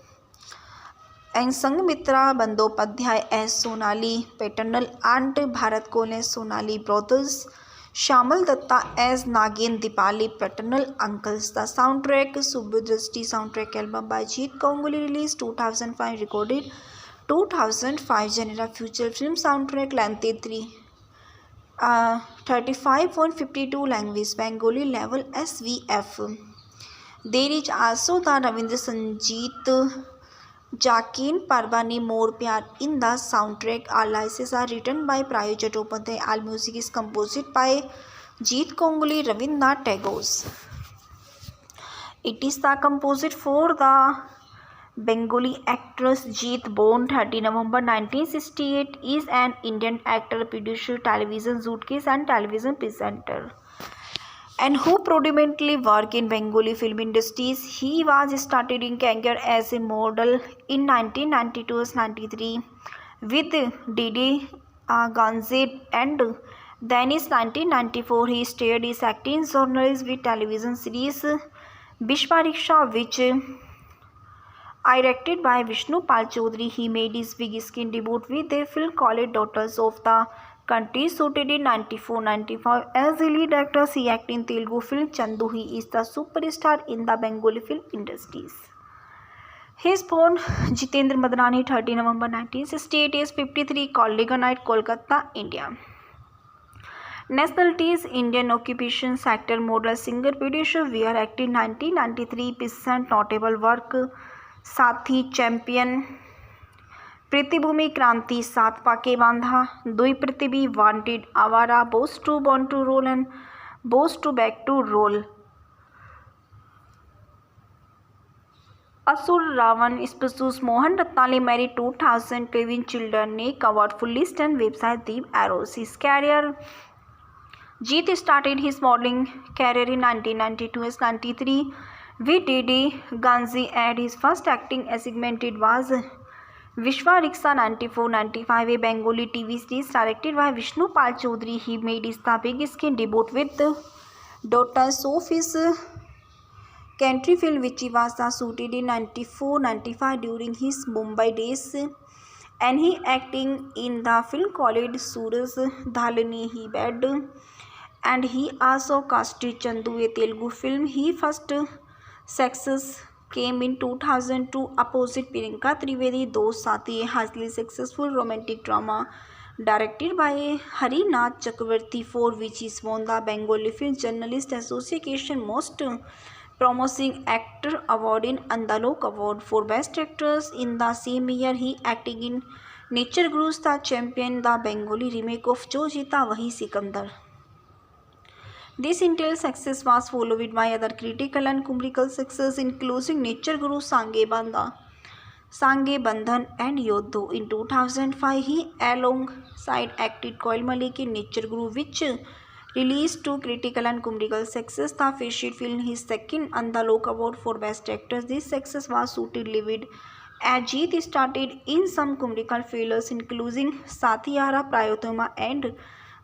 and Sanghmitra Bandyopadhyay as Sonali paternal aunt, Bharat Kohli as Sonali brothers, Shamal Datta as Nagin Dipali paternal uncles. The soundtrack Subhadrashti soundtrack album by Jeet Ganguly, released 2005, recorded 2005. Genre feature film soundtrack. Length 35.52. Language Bengali. Level SVF. There is also the Ravindra Sangeet Jakin Parvani More Pyar in the soundtrack. All lyrics are written by Prayo Chattopadhyay. All music is composed by Jeet Ganguly, Rabindranath Tagore. It is the composed for the Bengali actress Jeet, born 30 November 1968, is an Indian actor, producer, television suitcase and television presenter, and who predominantly work in Bengali film industries. He was started in career as a model in 1992-93 with Didi Ganze, and then in 1994 he started his acting journalist with television series Bishma Riksha, which directed by Vishnu Pal Chaudhary. He made his big screen debut with a film called Daughters of the Country, shooted in 94-95. As a lead actor, he acted in Telugu film Chandu. He is the superstar in the Bengali film industries. He is born Jitendra Madnani, 30 November 1968, age 53, Kollega Night, Kolkata, India. Nationality is Indian. Occupation actor, model, singer, producer. We are active 1993. Present notable work: Saathi, Champion, प्रतिभूमि, Kranti, Saat Pakke Bandha, Dui Prithvi, Wanted, Awara, Boss to born to rule and Boss two back to rule, Asur, Raavan, स्पसूस, Mohna Ratlani, Mary, 2000, Kevin Children, Nick Award, full list and website, Deep Arrows. His career: Jeet started his modeling career in 1992-93 with Didi Ganze, and his first acting assignment was Vishwa Riksha 94-95, a Bengali TV series directed by Vishnu Pal Chaudhary. He made his big screen debut with Daughters of his country film, which was shooted in 94-95 during his Mumbai days, and he acting in the film called Suraj Dhalani Hi Bed, and he also casted Chandu, a Telugu film. His first success came in 2002 opposite Priyanka Trivedi, Dost Saathi, a highly successful romantic drama directed by Harinath Chakravarti, for which he won the Bengali Film Journalist Association Most Promising Actor Award in Andalok Award for Best Actress. In the same year, he acted in Nature Gurus the Champion, the Bengali remake of Jo Jeeta Wahi Sikandar. This intense success was followed by other critical and commercial success, including Nature Guru, Sange Bandhan and Yodho. In 2005, he alongside acted Koil Malik in Nature Guru, which released to critical and commercial success. The featured film his second Andalok Award for Best Actor. This success was suitably with Ajit started in some commercial failures including Sathiara, Prayotama and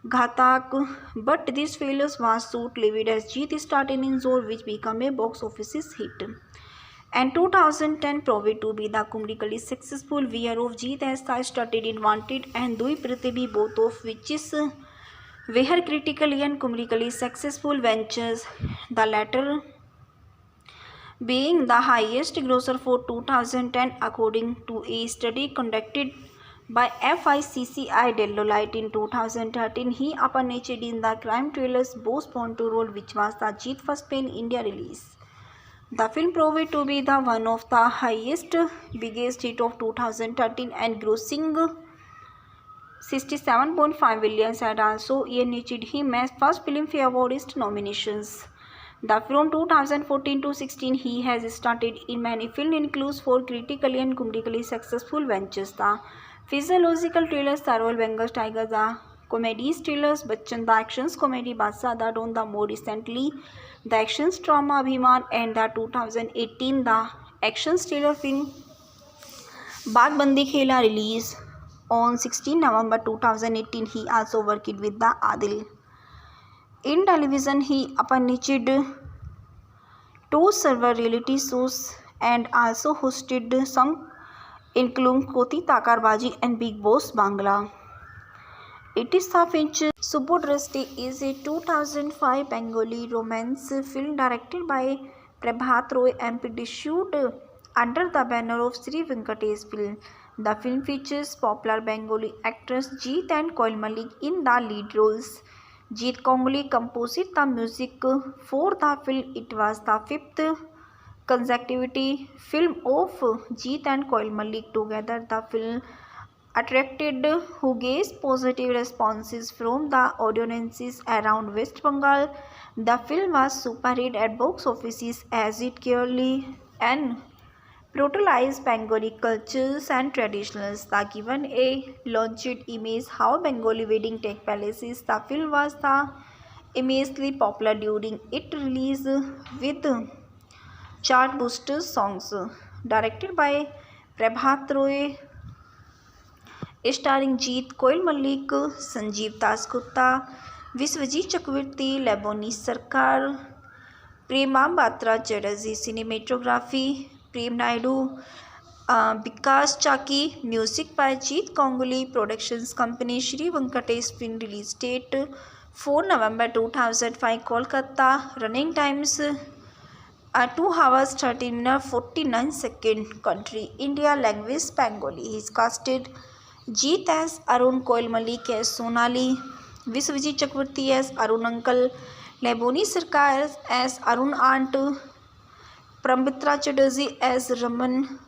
Ghatak, but these failures was short-lived as Jeet started in Zor, which became a box office hit. And 2010 proved to be the commercially successful year of Jeet as they started in Wanted and Dui Prithvi, both of which were critically and commercially successful ventures, the latter being the highest grosser for 2010 according to a study conducted by FICCI Deloitte in 2013. He appeared in the crime thriller's Boss Ponto role, which was the Jeet first pan-India release. The film proved to be the one of the highest biggest hit of 2013 and grossing 67.5 billion and also earned him as first Filmfare Awardist nominations. The from 2014 to 16 he has started in many films includes four critically and commercially successful ventures: the physiological thrillers The Royal Bengal Tiger, the comedy thrillers Bachchan, the actions comedy Badshah, the Don, the more recently the actions drama Abhiman, and the 2018 the action thriller film Bagbandi Khela release on 16 November 2018. He also worked with the Adil. In television, he appeared two several reality shows and also hosted some including Koti Takarbaji and Big Boss Bangla. It is the Finch. Subodhrishti is a 2005 Bengali romance film directed by Prabhat Roy and produced under the banner of Sri Venkatesh Film. The film features popular Bengali actress Jeet and Koil Malik in the lead roles. Jeet Ganguly composed the music for the film. It was the fifth consecutive film of Jeet and Koil Malik together. The film attracted huge positive responses from the audiences around West Bengal. The film was super hit at box offices as it clearly and brutalized Bengali cultures and traditions. The given a launched image how Bengali wedding take places. The film was the immensely popular during its release with chart booster songs. Directed by Prabhat Roy, starring Jeet, Koil Malik, Sanjeev Dasgupta, Viswajit Chakravarti, Leboni Sarkar, Prema Batra Chatterjee. Cinematography Prem Naidu, Vikas Chaki. Music by Jeet Ganguly. Productions Company Sri Venkatesh Film. Release date 4 November 2005 Kolkata. Running times 2 hours 30 minutes 49 seconds. Country India. Language Bengali. He is casted Jeet as Arun, Koil Malik as Sonali, Viswajit Chakravarti as Arun uncle, Leboni Sarkar as Arun aunt, Pramitra Chatterjee as Raman,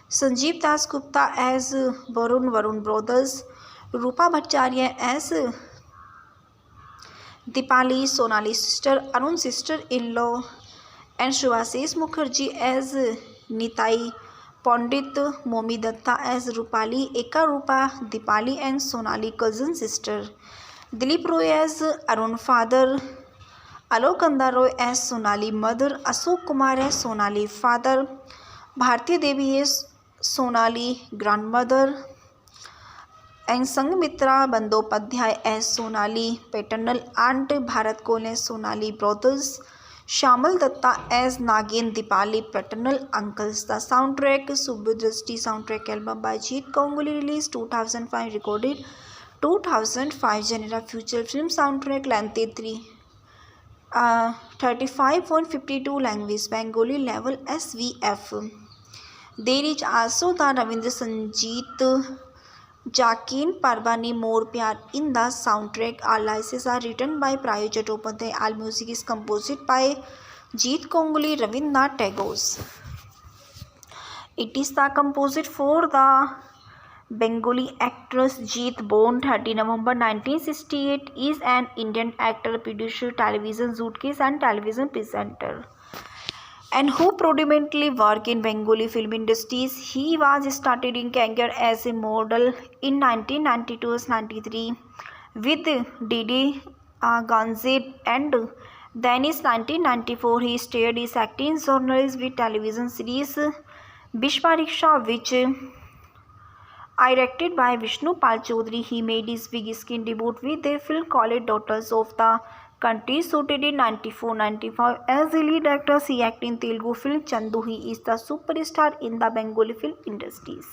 Sanjeev Dasgupta as Varun brothers, Rupa Bhattacharya as Dipali, Sonali sister, Arun sister-in-law, and Shubhashish Mukherjee as Nitai, Pandit Momi Datta as Rupali, Eka Rupa, Dipali and Sonali cousin sister, Dilip Roy as Arun father, Alok Kanda Roy as Sonali mother, Ashok Kumar as Sonali father, Bharti Devi as Sonali grandmother, and Sanghmitra Bandyopadhyay as Sonali paternal aunt, Bharat Kohli as Sonali brothers, Shamal Datta as Nagin Dipali paternal uncles. The soundtrack Subodhrishti soundtrack album by Jeet Ganguly released 2005 recorded 2005 genre feature film soundtrack length 35.52 language Bengali level SVF. There is also the Ravindra Sangeet Jakin Parvani More Pyar in the soundtrack. All lyrics are written by Prayo Chattopadhyay. All music is composed by Jeet Ganguly, Rabindranath Tagore. It is the composed for the Bengali actress Jeet, born 30 November 1968, is an Indian actor, producer, television suitcase and television presenter, and who predominantly work in Bengali film industries. He was started in career as a model in 1992-93 with Didi Ganze, and then in 1994 he started his acting journalist with television series Vishwariksha, which directed by Vishnupal Chaudhary, he made his big screen debut with a film called Daughters of the Country, shooted in 94-95. As a lead actress, he acted in Telugu film Chandu. He is the superstar in the Bengali film industries.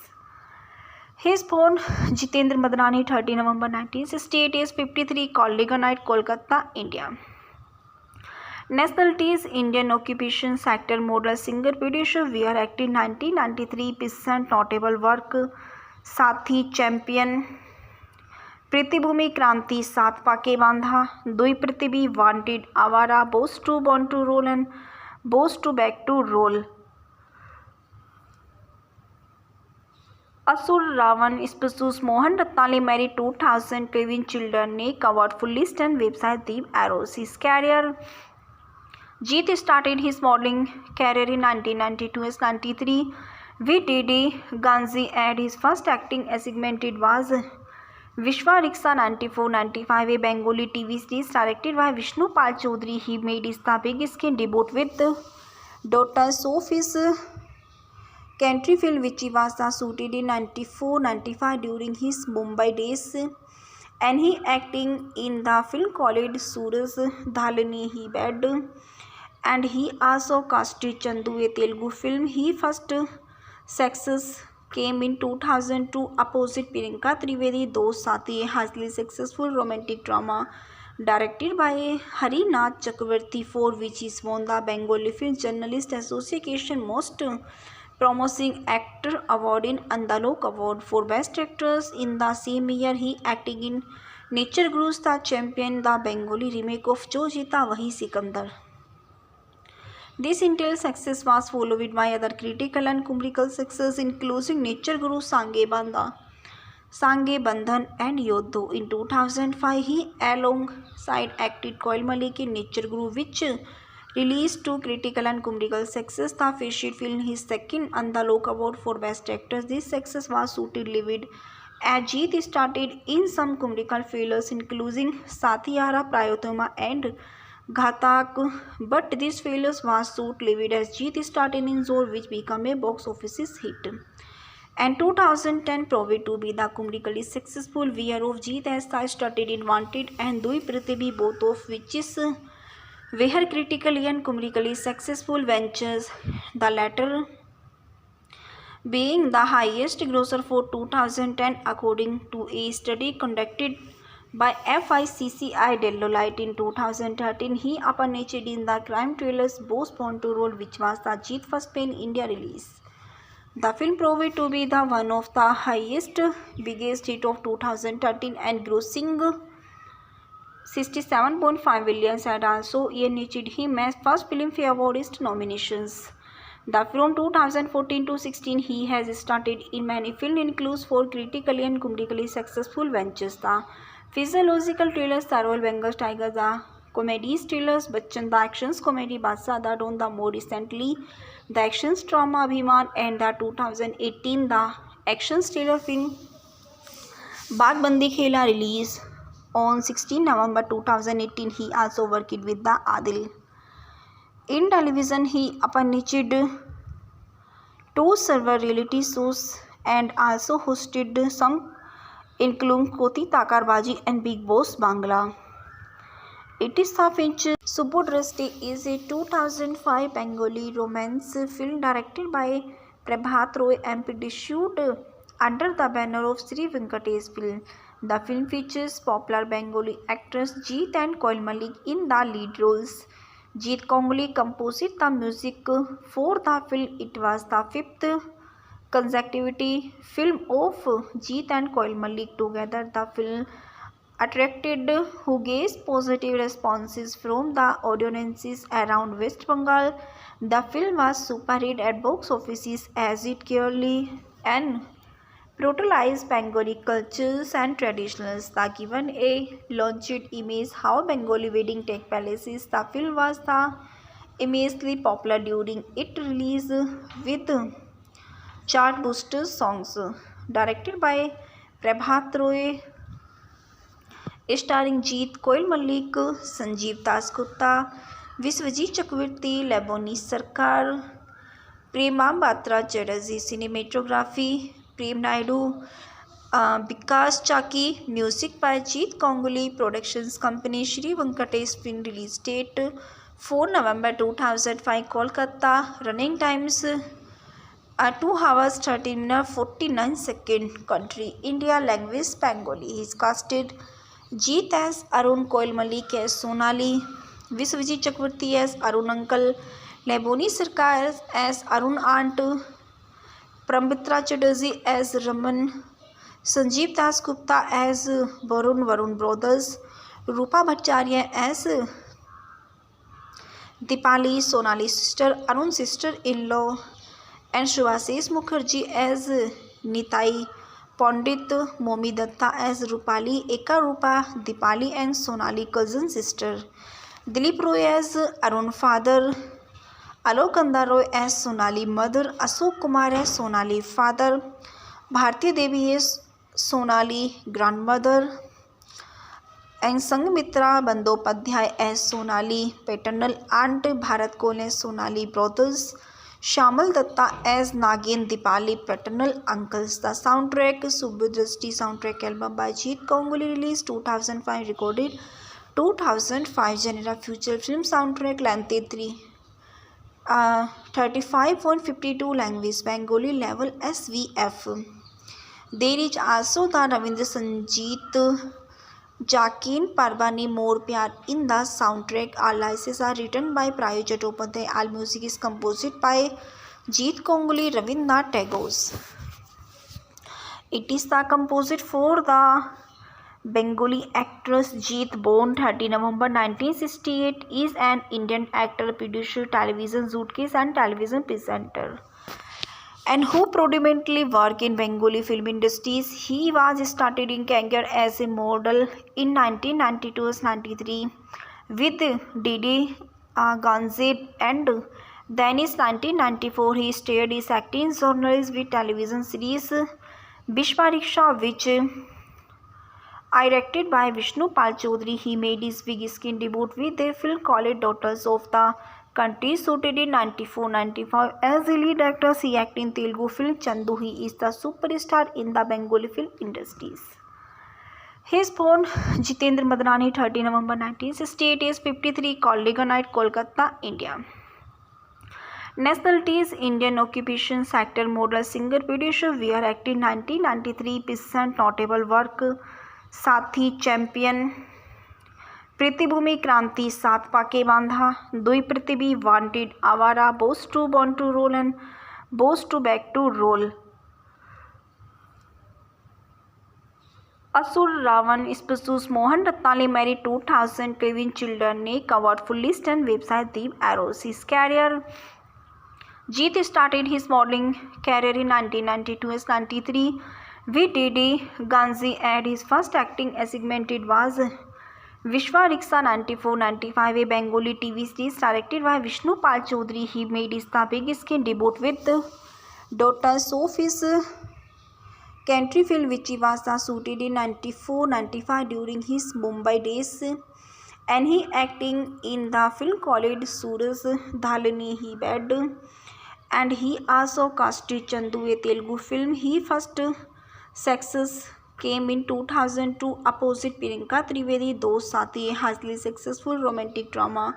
He is born Jitendra Madnani, 30 November 1968, is 53, Kollega Night, Kolkata, India. Nationality is Indian. Occupation sector model, singer, producer. Wear active 1993. Peasant notable work Saathi Champion पृथ्वीभूमि क्रांति सात पाके बांधा दुई पृथ्वी Wanted Awara Boss to born to rule and Boss two back to rule Asur Raavan स्पसूस Mohna Ratlani married 2000 केविन children नेक award full list and website दीप एरोस his career Jeet started his modeling career in 1992 as 93 with Didi Ganji, and his first acting assignment was Vishwariksha 94-95, a Bengali TV series directed by Vishnupal Chaudhary. He made his big screen debut with Daughters of his country film, which was shooted in 94-95 during his Mumbai days, and he acting in the film called Suraj Dhalani Hi Bed, and he also casted Chandu, a Telugu film. His first success came in 2002 opposite Priyanka Trivedi, Dost Saathi, a highly successful romantic drama directed by Harinath Chakravarti, for which he won the Bengali Film Journalist Association Most Promising Actor Award in Andalok Award for Best Actress. In the same year, he acted in Nature Guru's The Champion, the Bengali remake of Jo Jeeta Wahi Sikandar. This intense success was followed by other critical and commercial success, including Nature Guru, Sange Bandhan and Yodho. In 2005, he alongside acted Koil Malik in Nature Guru, which released to critical and commercial success. The featured film his second Andalok Award for Best Actor. This success was short-lived, as Jeet started in some commercial failures, including Sathiyara, Prayotama and Ghatak, but this failure was short-lived as Jeet started in Zor, which became a box office hit. And 2010 proved to be the commercially successful year of Jeet, as the started in Wanted and Dui Prithvi, both of which were critically and commercially successful ventures, the latter being the highest grosser for 2010 according to a study conducted by FICCI Deloitte in 2013. He appeared in the crime thrillers Boss Born to Roll, which was the Jeet first pan-India release. The film proved to be the one of the highest biggest hit of 2013 and grossing 67.5 million, and also earned him as first Filmfare Awardist nominations. The from 2014 to 16 he has started in many films, includes four critically and commercially successful ventures: the physiological thrillers Sarwal Bengal Tiger, the comedy thrillers Bachchan, the actions comedy Badshah the Don, the more recently the actions drama Abhiman, and the 2018 the action thriller film Baag Bandi Khela, released on 16 November 2018. He also worked with the Adil. In television, he appeared two several reality shows and also hosted some including Koti Takarbaji and Big Boss Bangla. It is the Finch. Subodhrishti is a 2005 Bengali romance film directed by Prabhat Roy and produced under the banner of Sri Venkatesh Film. The film features popular Bengali actors Jeet and Koil Malik in the lead roles. Jeet Kongli composed the music for the film. It was the fifth consecutive film of Jeet and Koil Malik together. The film attracted huge positive responses from the audiences around West Bengal. The film was super hit at box offices as it clearly and brutalized Bengali cultures and traditions. The given a launched image how Bengali wedding take places. The film was the immensely popular during its release with chart boosters songs. Directed by Prabhat Roy, starring Jeet, Koil Malik, Sanjeev Das Gupta, Vishwajit Chakravarti, Leboni Sarkar, Prema Batra Chatterjee, cinematography Prem Naidu, Vikas Chaki, music by Jeet Ganguly, productions company Shri Venkatesh Film, release date 4 November 2005, Kolkata, running times 2 hours 13 minutes 49 seconds, country India, language Bengali. He is casted Jeet as Arun, Koil Malik as Sonali, Viswajit Chakravarti as Arun uncle, Leboni Sarkar as Arun aunt, Pramitra Chatterjee as Raman, Sanjeev Das Gupta as Varun brothers, Rupa Bhattacharya as Dipali, Sonali sister, Arun sister-in-law, and Shubhashish Mukherjee as Nitai, Pandit Momi Datta as Rupali, Eka Rupa, Dipali and Sonali cousin sister, Dilip Roy as Arun father, Alok Kanda Roy as Sonali mother, Ashok Kumar as Sonali father, Bharti Devi as Sonali grandmother, and Sanghmitra Bandyopadhyay as Sonali paternal aunt, Bharat Kohli as Sonali brothers, Shamal Datta as Nagin Dipali paternal uncles. The soundtrack Subhadrashti soundtrack album by Jeet Ganguly, released 2005, recorded 2005, genre feature film soundtrack, length 35.52, language Bengali, level SVF. There is also the Ravindra Sangeet Jakin Parvani More Pyar in the soundtrack. All lyrics are written by Prayo Chattopadhyay. All music is composed by Jeet Ganguly, Rabindranath Tagore. It is the composed for the Bengali actress Jeet, born 30 November 1968, is an Indian actor, producer, television suitcase and television presenter, and who predominantly work in Bengali film industries. He was started in career as a model in 1992-93 with Didi Ganze, and then in 1994 he started his acting journalist with television series Bishwa Riksha, which directed by Vishnu Pal Chaudhary. He made his big screen debut with a film called Daughters of the Country, shooted in 94-95 as a lead actor. He acted in Telugu film Chandu. He is the superstar in the Bengali film industries. He is born Jitendra Madnani, 30 November 1968, is 53, Kolliganite, Kolkata, India. Nationality is Indian. Occupation sector model, singer, producer. Wear acted 1993, present notable work Saathi, Champion, पृथ्वीभूमि, क्रांति, सात पाके बांधा, दुई पृथ्वी, Wanted, Awara, Boss to born to rule and Boss two back to rule, Asur, Raavan, स्पसूस, Mohna Ratlani, married 2012 children, Nick award full list and website Deep Arrows. His career. Jeet started his modeling career in 1992-93 with Didi Ganze, and his first acting assignment was Vishwa Riksha 94-95, a Bengali TV series directed by Vishnu Pal Chaudhary. He made his big screen debut with Daughters of his country film, which was shooted in 94-95 during his Mumbai days, and he acting in the film called Suraj Dhalani Hi Bed, and he also casted Chandu, a Telugu film. He first success came in 2002 opposite Priyanka Trivedi, Dost Saathi, a highly successful romantic drama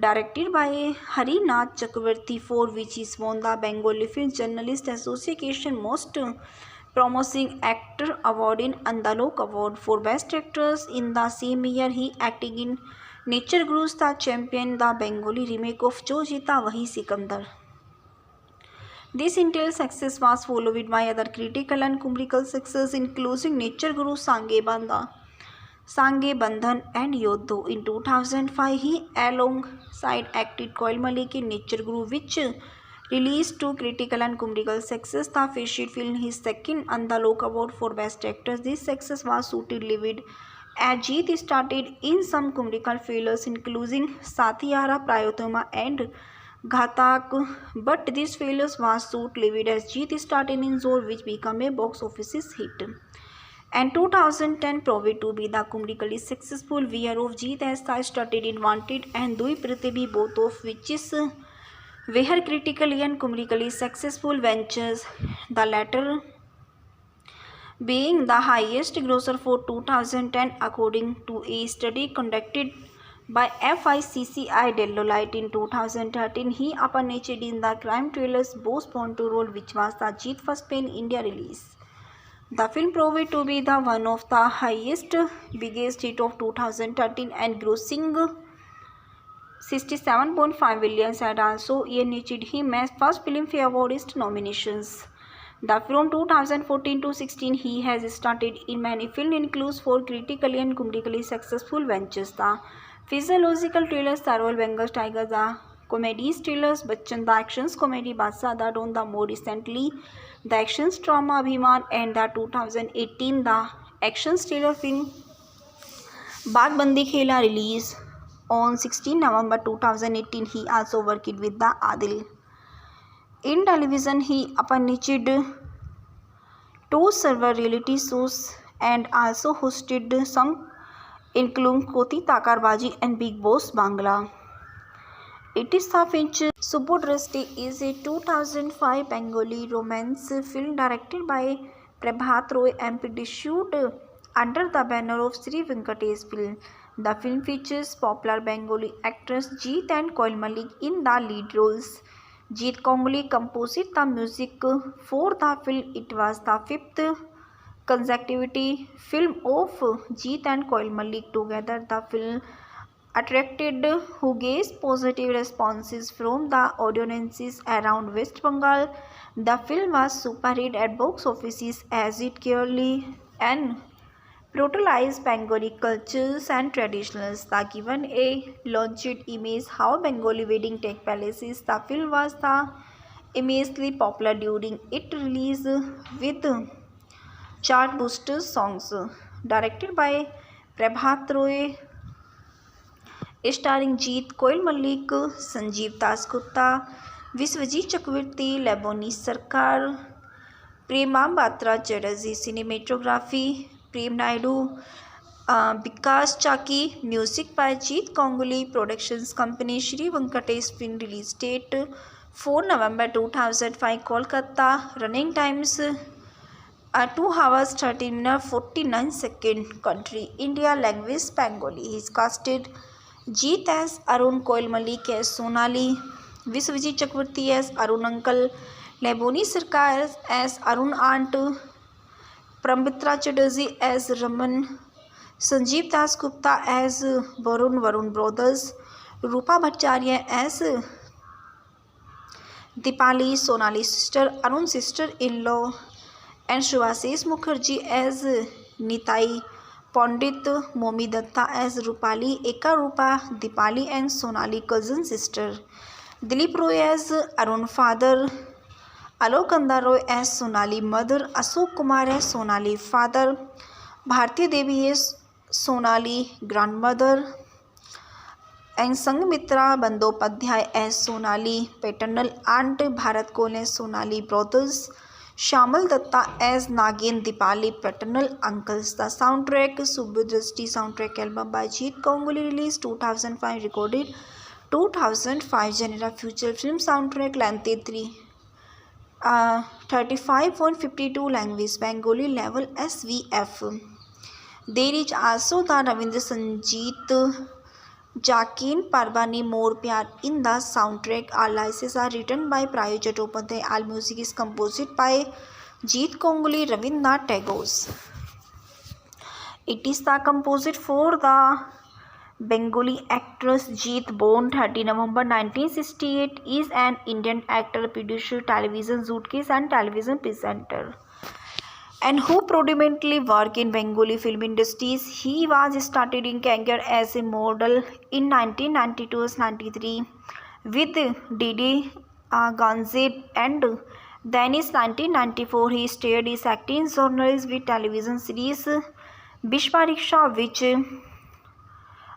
directed by Harinath Chakravarti, for which he won the Bengali Film Journalist Association Most Promising Actor Award in Andalok Award for Best Actress. In the same year, he acted in Nature Gurus, the Champion, the Bengali remake of Jo Jeeta Wahi Sikandar. This intense success was followed by other critical and commercial success, including Nature Guru, Sange Bandhan and Yodho. In 2005, he alongside acted Koil Malik in Nature Guru, which released to critical and commercial success. The featured film his second Andalok Award for Best Actress. This success was short-lived as Jeet started in some commercial failures, including Sathiyara, Prayotama and Ghatak, but this failure was short-lived as Jeet started in Zor, which became a box office hit. And 2010 proved to be the commercially successful year of Jeet, as started in Wanted and Dui Prithvi, both of which were critically and commercially successful ventures, the latter being the highest grosser for 2010 according to a study conducted by FICCI Deloitte in 2013. He appeared in the crime thrillers Boss Ponto role, which was the Jeet first pan-India release. The film proved to be the one of the highest biggest hit of 2013 and grossing 67.5 billion and also earned him as first Filmfare Awardist nominations. From 2014 to 16, he has started in many film includes for critically and commercially successful ventures. The physiological thrillers The Royal Bengal Tiger, the comedies thrillers Bachchan, the actions comedy Badshah, the Don, the more recently the actions drama Abhiman, and the 2018 the action thriller film Baag Bandi Khela release on 16 November 2018. He also worked with the Adil. In television, he appeared two several reality shows and also hosted some including Koti Takarbaji and Big Boss Bangla. It is the feature Subodrashti is a 2005 Bengali romance film directed by Prabhat Roy and produced under the banner of Sri Venkatesh Film. The film features popular Bengali actors Jeet and Koil Malik in the lead roles. Jeet Kongli composed the music for the film. It was the fifth consecutive film of Jeet and Koil Malik together. The film attracted huge positive responses from the audiences around West Bengal. The film was super hit at box offices as it clearly and brutalized Bengali cultures and traditions. The given a launched image how Bengali wedding take places. The film was the immensely popular during its release with chart booster songs. Directed by Prabhat Roy, starring Jeet, Koil Malik, Sanjeev Dasgupta, Viswajit Chakravarti, Leboni Sarkar, Prema Batra Chatterjee. Cinematography Prem Naidu, Vikas Chaki. Music by Jeet Kongli. Productions Company Sri Venkatesh Film. Release date 4 November 2005 Kolkata. Running times 2 hours 13 minutes 49 seconds. Country India. Language Bengali. He is casted Jeet as Arun, Koil Malik as Sonali, Viswajit Chakravarti as Arun Uncle, Leboni Sarkar as Arun Aunt, Pramitra Chatterjee as Raman, Sanjeev Dasgupta as Varun Brothers, Rupa Bhattacharya as Dipali, Sonali sister, Arun sister-in-law, and Shubhashish Mukherjee as Nitai, Pandit Momi Datta as Rupali, Eka Rupa, Dipali and Sonali cousin sister, Dilip Roy as Arun father, Alok Kanda Roy as Sonali mother, Ashok Kumar as Sonali father, Bharti Devi as Sonali grandmother, and Sanghmitra Bandyopadhyay as Sonali paternal aunt, Bharat Kohli as Sonali brothers, Shamal Datta as Nagin Dipali paternal uncles. The soundtrack Subodrashti soundtrack album by Jeet Kongli released 2005 recorded 2005 genre feature film soundtrack length 35.52 language Bengali level SVF. There is also the Ravindra Sangeet Jakin Parbani More Pyar in the soundtrack. All lyrics are written by Prayo Chattopadhyay. All music is composed by Jeet Kongli, Rabindranath Tagore. It is the composed for the Bengali actress Jeet, born 30 November 1968, is an Indian actor, producer, television suitcase and television presenter, and who predominantly work in Bengali film industries. He was started in career as a model in 1992-93 with Didi Ganze, and then in 1994 he started his acting journalism with television series Bishwa Riksha, which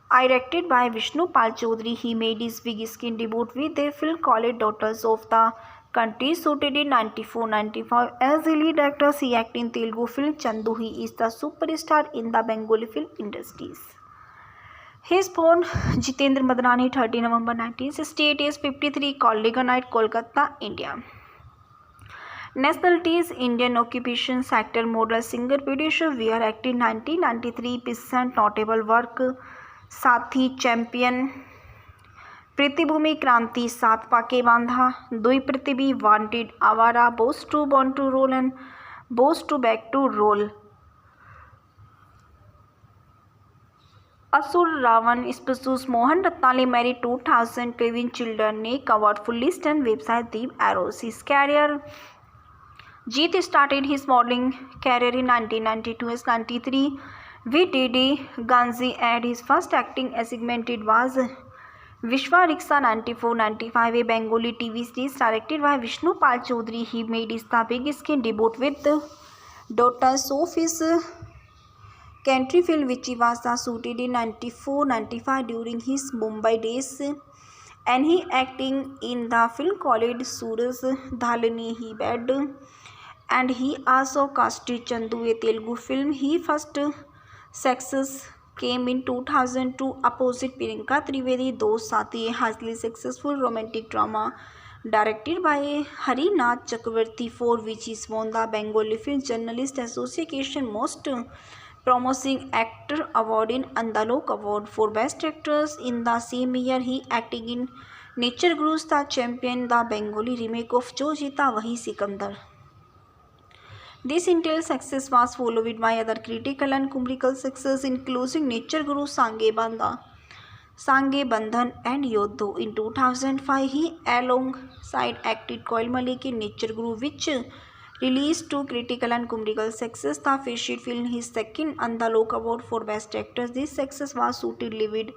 directed by Vishnu Pal Chaudhary. He made his big screen debut with a film called Daughters of the Country, shooted in 94-95 as a lead actor. He acted in Telugu film Chandu. He is the superstar in the Bengali film industries. He is born Jitendra Madnani, 30 November 1968, is 53, Kolliganite, Kolkata, India. Nationality is Indian. Occupation actor, model, singer, producer. Where active 1993, percent notable work, Saathi, Champion, पृथ्वीभूमि, क्रांति, सात पाके बांधा, दुई पृथ्वी, Wanted, Awara, Boss to born to rule and Boss two back to rule, Asur, Raavan, स्पसूस, Mohna Ratlani, married 2012 children, Nick award full list and website Deep Arrows. His career. Jeet started his modeling career in 1992 as 93 with Didi Ganzi, and his first acting assignment was Vishwa Riksha 94-95, a Bengali TV series directed by Vishnu Pal Chaudhary. He made his big screen debut with Daughters of his country film, which was shooted in 94-95 during his Mumbai days, and he acting in the film called Suraj Dhalani Hi Bed, and he also casted Chandu, a Telugu film. His first success came in 2002 opposite Priyanka Trivedi, Dost Saathi, a highly successful romantic drama directed by Harinath Chakravarti, for which he won the Bengali Film Journalist Association Most Promising Actor Award in Andalok Award for Best Actress. In the same year, he acted in Nature Gurus, the Champion, the Bengali remake of Jo Jeeta Wahi Sikandar. This intense success was followed by other critical and commercial success, including Nature Guru, Sange Bandhan, and Yodho. In 2005, he alongside acted Koil Malik in Nature Guru, which released to critical and commercial success. The featured film his second Andalok Award for Best Actress. This success was short-lived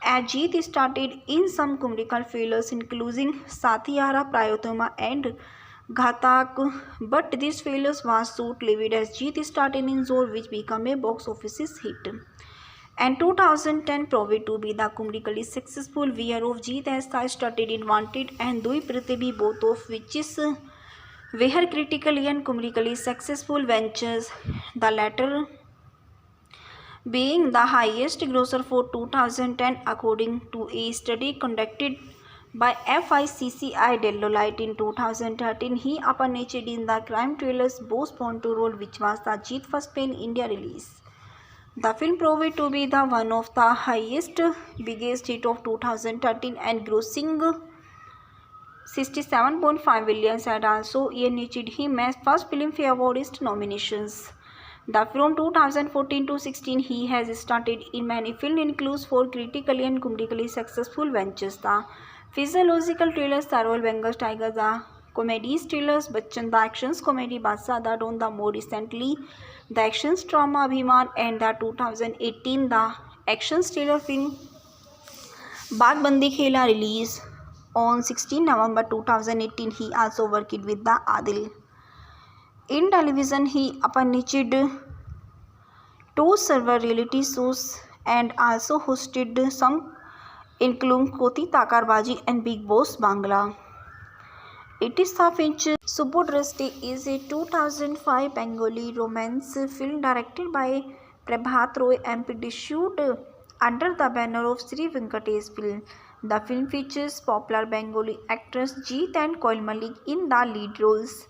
as Jeet started in some commercial failures, including Sathiyara, Prayotama, and Ghatak, but this failure was short-lived as Jeet started in Zor, which became a box office hit. And 2010 proved to be the commercially successful year of Jeet, as they started in Wanted and Dui Prithvi, both of which were critically and commercially successful ventures, the latter being the highest grosser for 2010 according to a study conducted by FICCI Deloitte. In 2013, he appeared in the crime thrillers Boss Born to Roll, which was the Jeet first pan India release. The film proved to be the one of the biggest hit of 2013 and grossing 67.5 million, and also earned him as first Filmfare Awardist nominations. From 2014 to 16, he has started in many films, includes for critically and commercially successful ventures: the physiological thrillers The Royal Bengal Tiger, the comedy thrillers Bachchan, the actions comedy Badshah, the Don, the more recently the actions drama Abhiman, and the 2018 the action thriller film Baag Bandi Khela, release on 16 November 2018. He also worked with the Adil. In television, he appeared two several reality shows and also hosted some including Koti Takarbaji and Big Boss Bangla. It is the feature. Subodhrishti is a 2005 Bengali romance film directed by Prabhat Roy and produced under the banner of Sri Venkatesh Film. The film features popular Bengali actors Jeet and Koil Malik in the lead roles.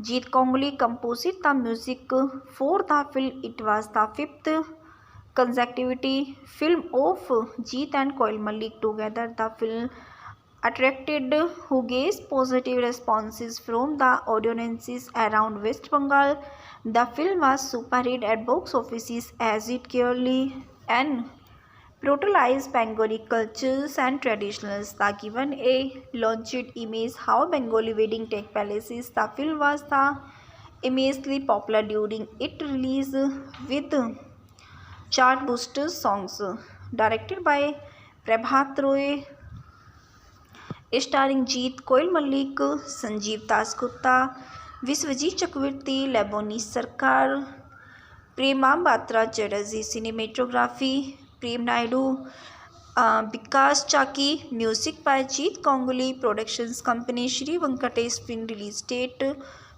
Jeet Kongali composed the music for the film. It was the fifth consecutive film of Jeet and Koil Malik together. The film attracted huge positive responses from the audiences around West Bengal. The film was super hit at box offices as it clearly and brutalized Bengali cultures and traditions. The given a launched image how Bengali wedding take places. The film was the immensely popular during its release with chart booster songs. Directed by Prabhat Roy, starring Jeet, Koil Malik, Sanjeev Dasgupta, Vishwajit Chakravarti, Leboni Sarkar, Prema Batra Chatterjee. Cinematography Prem Naidu, Vikas Chaki. Music by Jeet Kongali. Productions Company Sri Venkatesh Film. Release date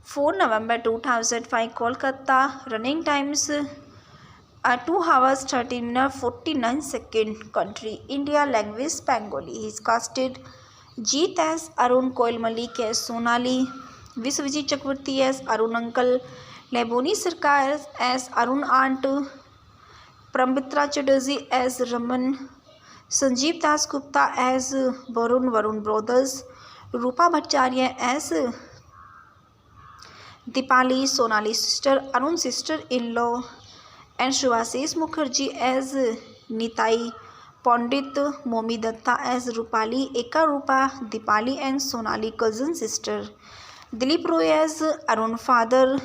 4 November 2005, Kolkata. Running times 2 hours 13 minutes 49 seconds. Country India. Language Bengali. He is casted Jeet as Arun, Koil Malik as Sonali, Viswajit Chakravarti as Arun uncle, Leboni Sarkar as Arun aunt, Pramitra Chatterjee as Raman, Sanjeev Das Gupta as Varun brothers, Rupa Bhattacharya as Dipali, Sonali sister, Arun sister-in-law, and Shubhasish Mukherjee as Nitai, Pandit Momi Datta as Rupali, Eka Rupa, Dipali and Sonali cousin sister, Dilip Roy as Arun father,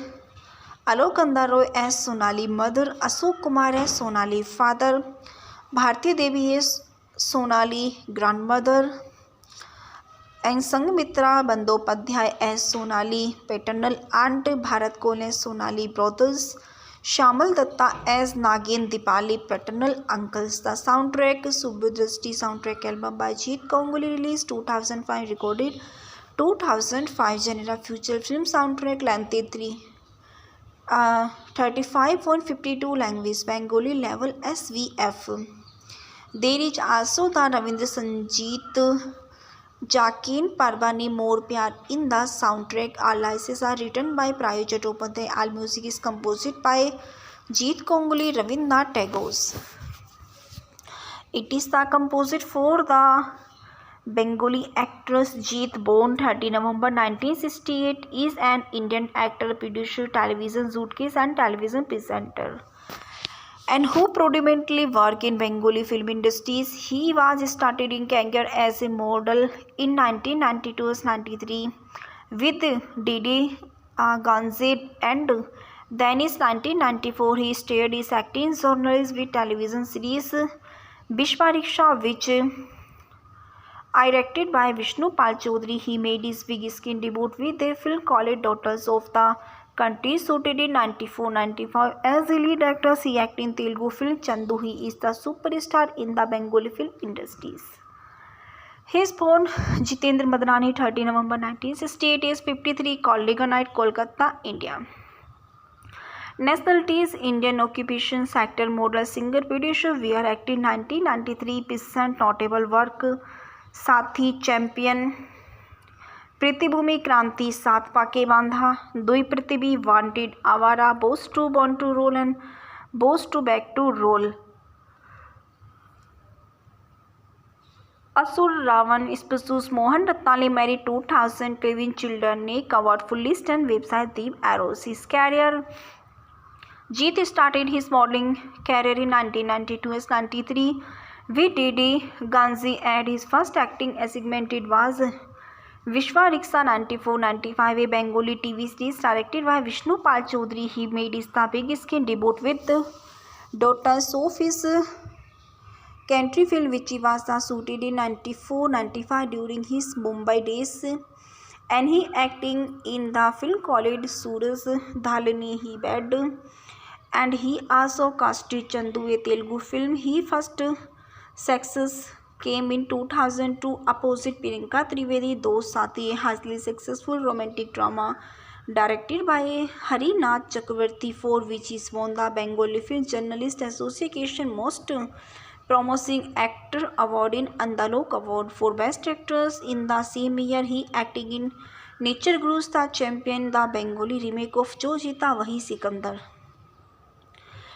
Alok Kanda Roy as Sonali mother, Ashok Kumar as Sonali father, Bharti Devi as Sonali grandmother, and Sanghmitra Bandyopadhyay as Sonali paternal aunt, Bharat Kohli as Sonali brothers, Shamal Datta as Nagin Dipali paternal uncles. The soundtrack Subhadrashti soundtrack album by Jeet Ganguly released 2005, recorded 2005. Genre feature film soundtrack, length 35.52 language Bengali level SVF. There is also the Ravindra Sangeet Jakin Parvani More Pyar in the soundtrack. All lyrics are written by Prayo Chattopadhyay. All music is composed by Jeet Ganguly, Rabindranath Tagore. It is the composed for the Bengali actress Jeet, born 30 November 1968, is an Indian actor, producer, television suitcase and television presenter, and who predominantly work in Bengali film industries. He was started in career as a model in 1992-93 with Didi Ganze, and then in 1994 he started his acting journalist with television series Vishwariksha, which directed by Vishnu Pal Chaudhary. He made his big screen debut with a film called Daughters of the Country, shooted in 94-95. As a lead actor, he acted in Telugu film Chandu. He is the superstar in the Bengali film industries. He is born Jitendra Madnani, 30 November 1968, is 53, Kolleghanite, Kolkata, India. Nationality is Indian. Occupation actor, model, singer, producer. We are active 1993. Notable work: Saathi, Champion, प्रतिभूमि, Kranti, Saat Pakke Bandha, Dui Prithvi, Wanted, Awara, Boss to born to rule and Boss two back to rule, Asur, Raavan, स्पसूस, Mohna Ratlani, Mary, 2000, 12 children, नेक award, full list and website, Deep arrows. His career: Jeet started his modeling career in 1992-93 with Didi Ganze, and his first acting assignment was Vishwariksha 94-95, a Bengali TV series directed by Vishnu Pal Chaudhary. He made his big screen debut with Daughters of his country film, which was shooted in 94-95 during his Mumbai days, and he acting in the film called Suraj Dhalani Hi Bed, and he also casted Chandu, a Telugu film. His first success came in 2002 opposite Priyanka Trivedi, Dost Saathi, a highly successful romantic drama directed by Harinath Chakravarti, for which he won the Bengali Film Journalist Association Most Promising Actor Award in Andalok Award for Best Actress. In the same year, he acted in Nature Guru's The Champion, the Bengali remake of Jo Jeeta Wahi Sikandar.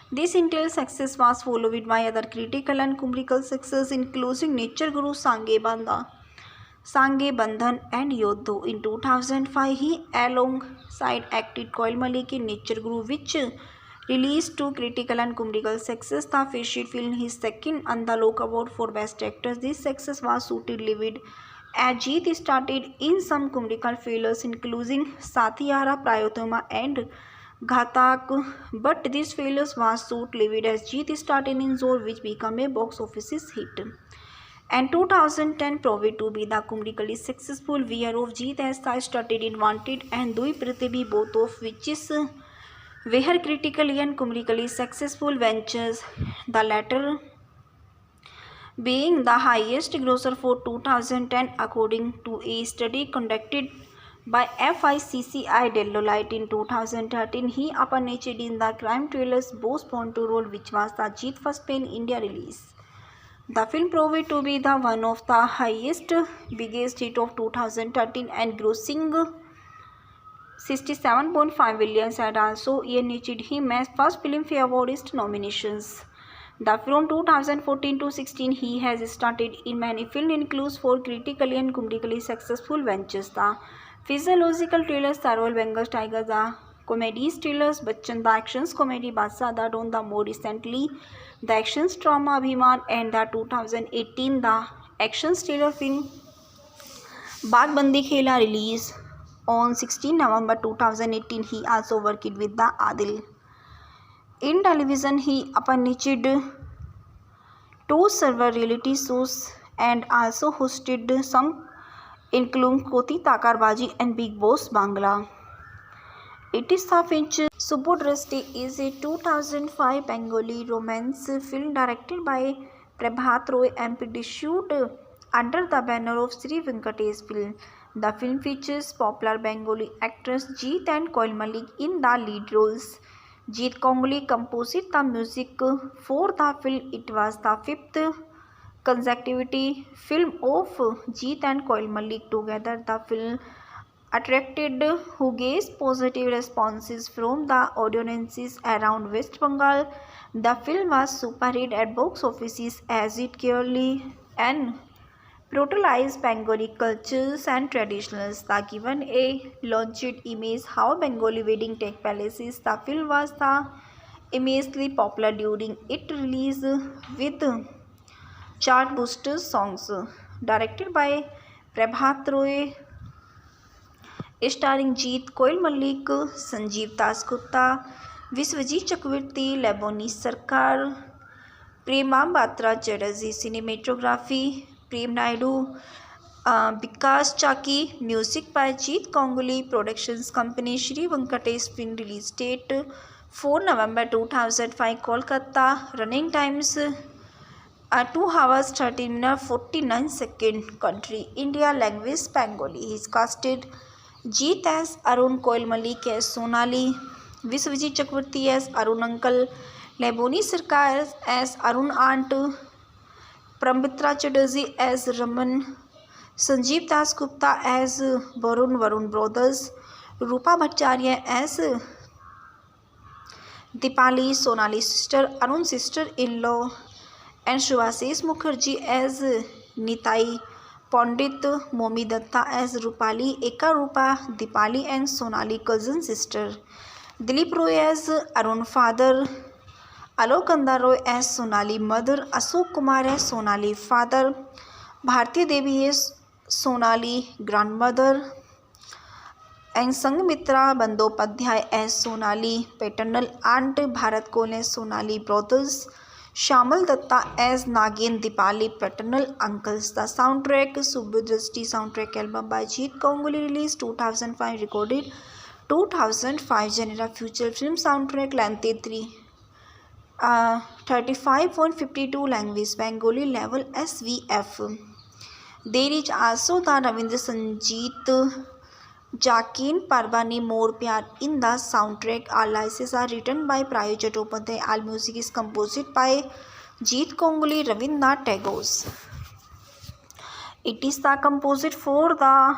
This intense success was followed by other critical and commercial success, including Nature Guru, Sange Bandhan and Yodho. In 2005, he alongside acted Koil Malik in Nature Guru, which released to critical and commercial success. The featured film his second Andalok Award for Best Actress. This success was short-lived, as Jeet started in some commercial failures, including Sathiara, Prayotama and Ghatak, but this failure was short-lived as Jeet started in Zor, which became a box office hit, and 2010 proved to be the commercially successful year of Jeet, as I started in Wanted and Dui Prithvi, both of which were critically and commercially successful ventures, the latter being the highest grosser for 2010 according to a study conducted by FICCI Deloitte in 2013. He appeared in the crime thrillers Boss Ponto role, which was the Jeet's first pan-India release. The film proved to be the one of the highest biggest hit of 2013 and grossing 67.5 billion and also earned him as first Filmfare Award nominations. The from 2014 to 16 he has started in many films, includes 4 critically and commercially successful ventures: the physiological thrillers Sarwal Bengal Tiger, the comedies thrillers Bachchan, the actions comedy Badshah the Don, the more recently the actions drama Abhiman, and the 2018 the actions thriller film Baag Bandi Khela release on 16 November 2018. He also worked with the Adil. In television, he appeared 2 several reality shows and also hosted some including Koti Takarbaji and Big Boss Bangla. It is the Finch Subodrashti is a 2005 Bengali romance film directed by Prabhat Roy and produced under the banner of Sri Venkatesh Film. The film features popular Bengali actors Jeet and Koil Malik in the lead roles. Jeet Ganguly composed the music for the film. It was the 5th consecutive film of Jeet and Koil Malik together. The film attracted huge positive responses from the audiences around West Bengal. The film was super hit at box offices as it clearly and brutalized Bengali cultures and traditions. The given a launched image how Bengali wedding take place. The film was the immensely popular during its release with chart booster songs. Directed by Prabhat Roy, starring Jeet, Koil Malik, Sanjeev Dasgupta, Viswajit Chakravarti, Leboni Sarkar, Prema Batra Chatterjee. Cinematography Prem Naidu, Vikas Chaki. Music by Jeet Ganguly. Productions company Sri Venkatesh Film. Release date 4 November 2005 Kolkata. Running times 2 hours 13 minutes 49 seconds. Country India. Language Bengali. He is casted Jeet as Arun, Koil Malik as Sonali, Viswajit Chakravarti as Arun Uncle, Leboni Sarkar as Arun Aunt, Pramitra Chatterjee as Raman, Sanjeev Dasgupta as Varun Brothers, Rupa Bhattacharya as Dipali, Sonali sister, Arun sister-in-law, and Shubhasish Mukherjee as Nitai, Pandit Momi Datta as Rupali, Eka Rupa, Dipali and Sonali cousin sister, Dilip Roy as Arun father, Alok Kanda Roy as Sonali mother, Ashok Kumar as Sonali father, Bharti Devi as Sonali grandmother, and Sanghmitra Bandyopadhyay as Sonali paternal aunt, Bharat Kohli as Sonali brothers, Shamal Datta as Nagin Dipali paternal uncles. The soundtrack Subodrashti soundtrack album by Jeet Ganguly released 2005, recorded 2005. Genre feature film soundtrack length 35.52 language Bengali level SVF. There is also the Ravindra Sangeet Jakin Parvani More Pyar in the soundtrack. All lyrics are written by Prayo Chattopadhyay. All music is composed by Jeet Ganguly, Rabindranath Tagore. It is the composed for the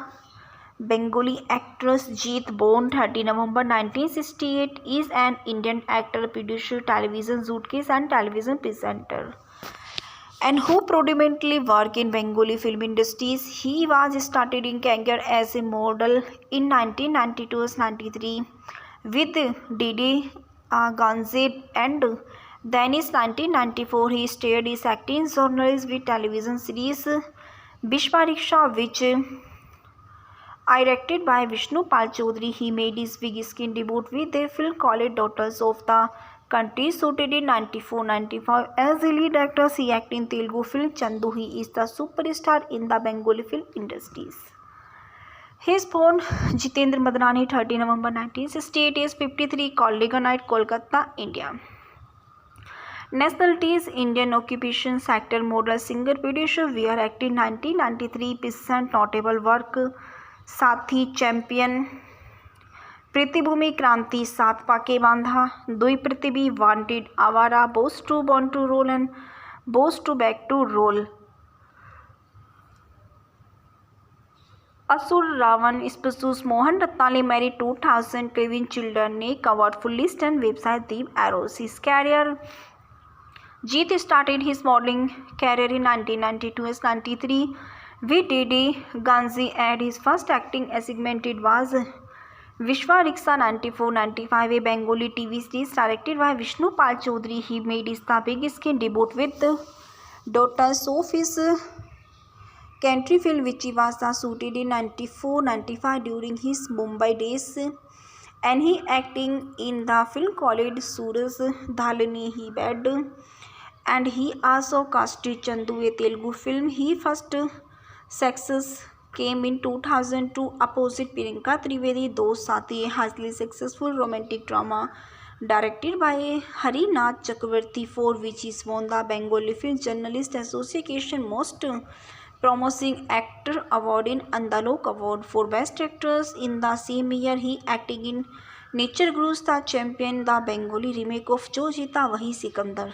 Bengali actress Jeet, born 30 November 1968, is an Indian actor, producer, television suitcase and television presenter, and who predominantly work in Bengali film industries. He was started in career as a model in 1992-93 with Didi Ganze, and then in 1994 he started his acting journalist with television series Vishwariksha, which directed by Vishnu Pal Chaudhary. He made his big screen debut with a film called Daughters of the Country, shooted in 94-95. As a lead actor, he acted in Telugu film Chandu. He is the superstar in the Bengali film industries. He is born Jitendra Madnani, 30 November 1968, is 53, Kolleganite, Kolkata, India. Nationality is Indian. Occupation actor, model, singer, producer. We are active 1993. Present notable work: Saathi Champion, पृथ्वीभूमि क्रांति, सात पाके बांधा, दुई पृथ्वी, Wanted, Awara, Boss to born to rule and Boss two back to rule, Asur, Raavan, स्पसूस, Mohna Ratlani married 2000 Kevin children, Nick award full list and website Deep Arrows. His career, Jeet started his modeling career in 1992 as 93 with Didi Ganji and his first acting assignment was Vishwa Riksha 94-95, a Bengali TV series directed by Vishnu Pal Chaudhary. He made his big screen debut with daughters of his country film which was shooted in 94-95 during his Mumbai days, and he acting in the film called Suraj Dhalani He Bad, and he also casted Chandu, a Telugu film. His first success came in 2002 opposite Priyanka Trivedi, Dost Saathi, a highly successful romantic drama directed by Harinath Chakravarti, for which he won the Bengali Film Journalist Association Most Promising Actor Award in Andalok Award for Best Actress. In the same year, he acted in Nature Guru's The Champion, the Bengali remake of Jo Jeeta Wahi Sikandar.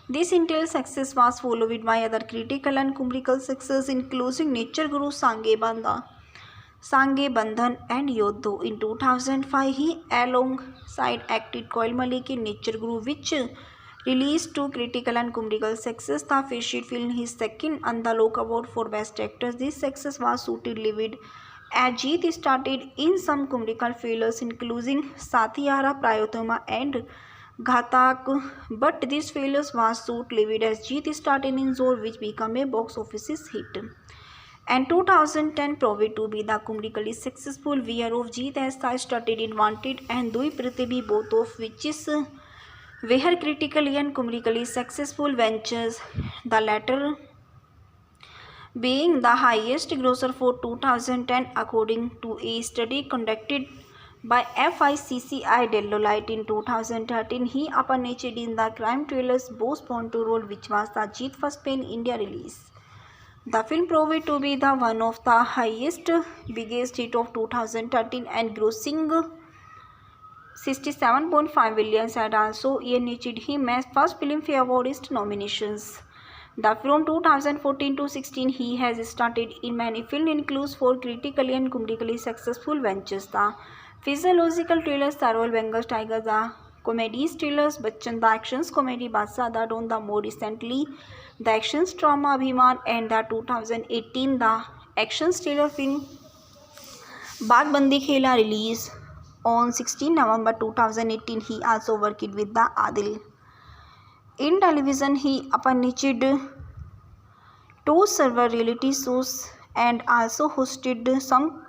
This intense success was followed by other critical and commercial success, including Nature Guru, Sange Bandhan and Yodho. In 2005, he alongside acted Koil Malik in Nature Guru, which released to critical and commercial success. The featured film his second Andalok Award for Best Actor. This success was short-lived as Jeet started in some commercial failures, including Sathiyara, Prayotama and Ghatak, but this failure was short-lived as Jeet started in Zor, which became a box office hit. And 2010 proved to be the commercially successful year of Jeet as they started in Wanted and Dui Prithvi, both of which were critically and commercially successful ventures, the latter being the highest grosser for 2010 according to a study conducted by FICCI Deloitte. In 2013, he appeared in the crime thrillers Boss Born to Roll, which was the Jeet first pan-India release. The film proved to be the one of the highest biggest hit of 2013 and grossing 67.5 billion, and also earned him as first Filmfare Awardist nominations. From 2014 to 16, he has started in many film includes for critically and commercially successful ventures: the physiological thrillers The Royal Bengal Tiger, the comedy thrillers Bachchan, the actions comedy Badshah the Don, the more recently the actions drama Abhiman, and the 2018 the action thriller film Baag Bandi Khela release on 16 November 2018. He also worked with the Adil. In television, he appeared two several reality shows and also hosted some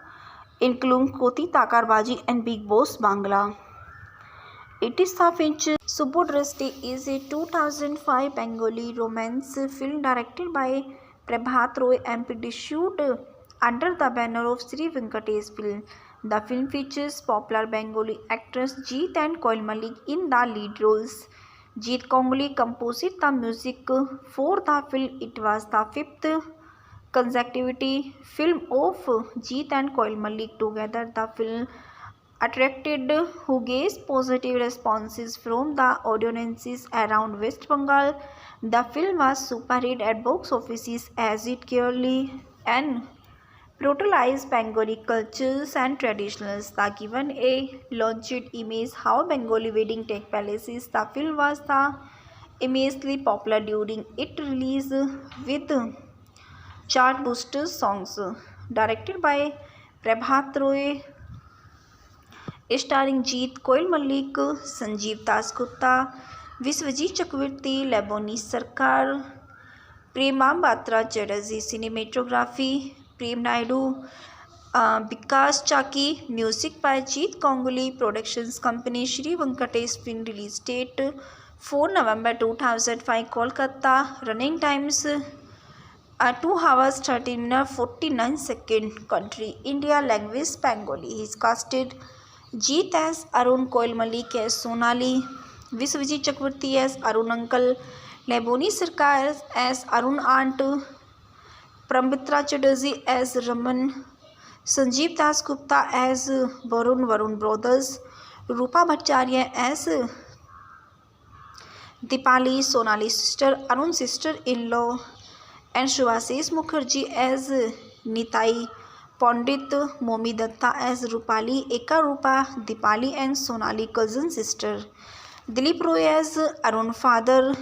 including Koti Takarbaji and Big Boss Bangla. It is the Finch. Subodhrishti is a 2005 Bengali romance film directed by Prabhat Roy and produced under the banner of Sri Venkatesh Film. The film features popular Bengali actors Jeet and Koil Malik in the lead roles. Jeet Kongali composed the music for the film. It was the fifth consecutive film of Jeet and Koil Malik together. The film attracted huge positive responses from the audiences around West Bengal. The film was super hit at box offices as it clearly and brutalized Bengali cultures and traditions. The given a launched image how Bengali wedding take places. The film was the immensely popular during its release with chart boosters songs. Directed by Prabhat Roy, starring Jeet, Koil Malik, Sanjeev Dasgupta, Vishwajit Chakravarti, Leboni Sarkar, Prema Batra Chatterjee. Cinematography Prem Naidu, Vikas Chaki. Music by Jeet Kongali. Productions Company Sri Venkatesh Film. Release date 4 November 2005 Kolkata. Running times 2 hours 13 minutes 49 seconds. Country India. Language Bengali. He is casted Jeet as Arun, Koil Malik as Sonali, Vishwajit Chakravarti as Arun Uncle, Leboni Sarkar as Arun Aunt, Pramitra Chatterjee as Raman, Sanjeev Das Gupta as Varun brothers, Rupa Bhattacharya as Dipali, Sonali sister, Arun sister-in-law, and Shubhasish Mukherjee as Nitai, Pandit Momi Datta as Rupali, Eka Rupa, Dipali and Sonali cousin sister, Dilip Roy as Arun father,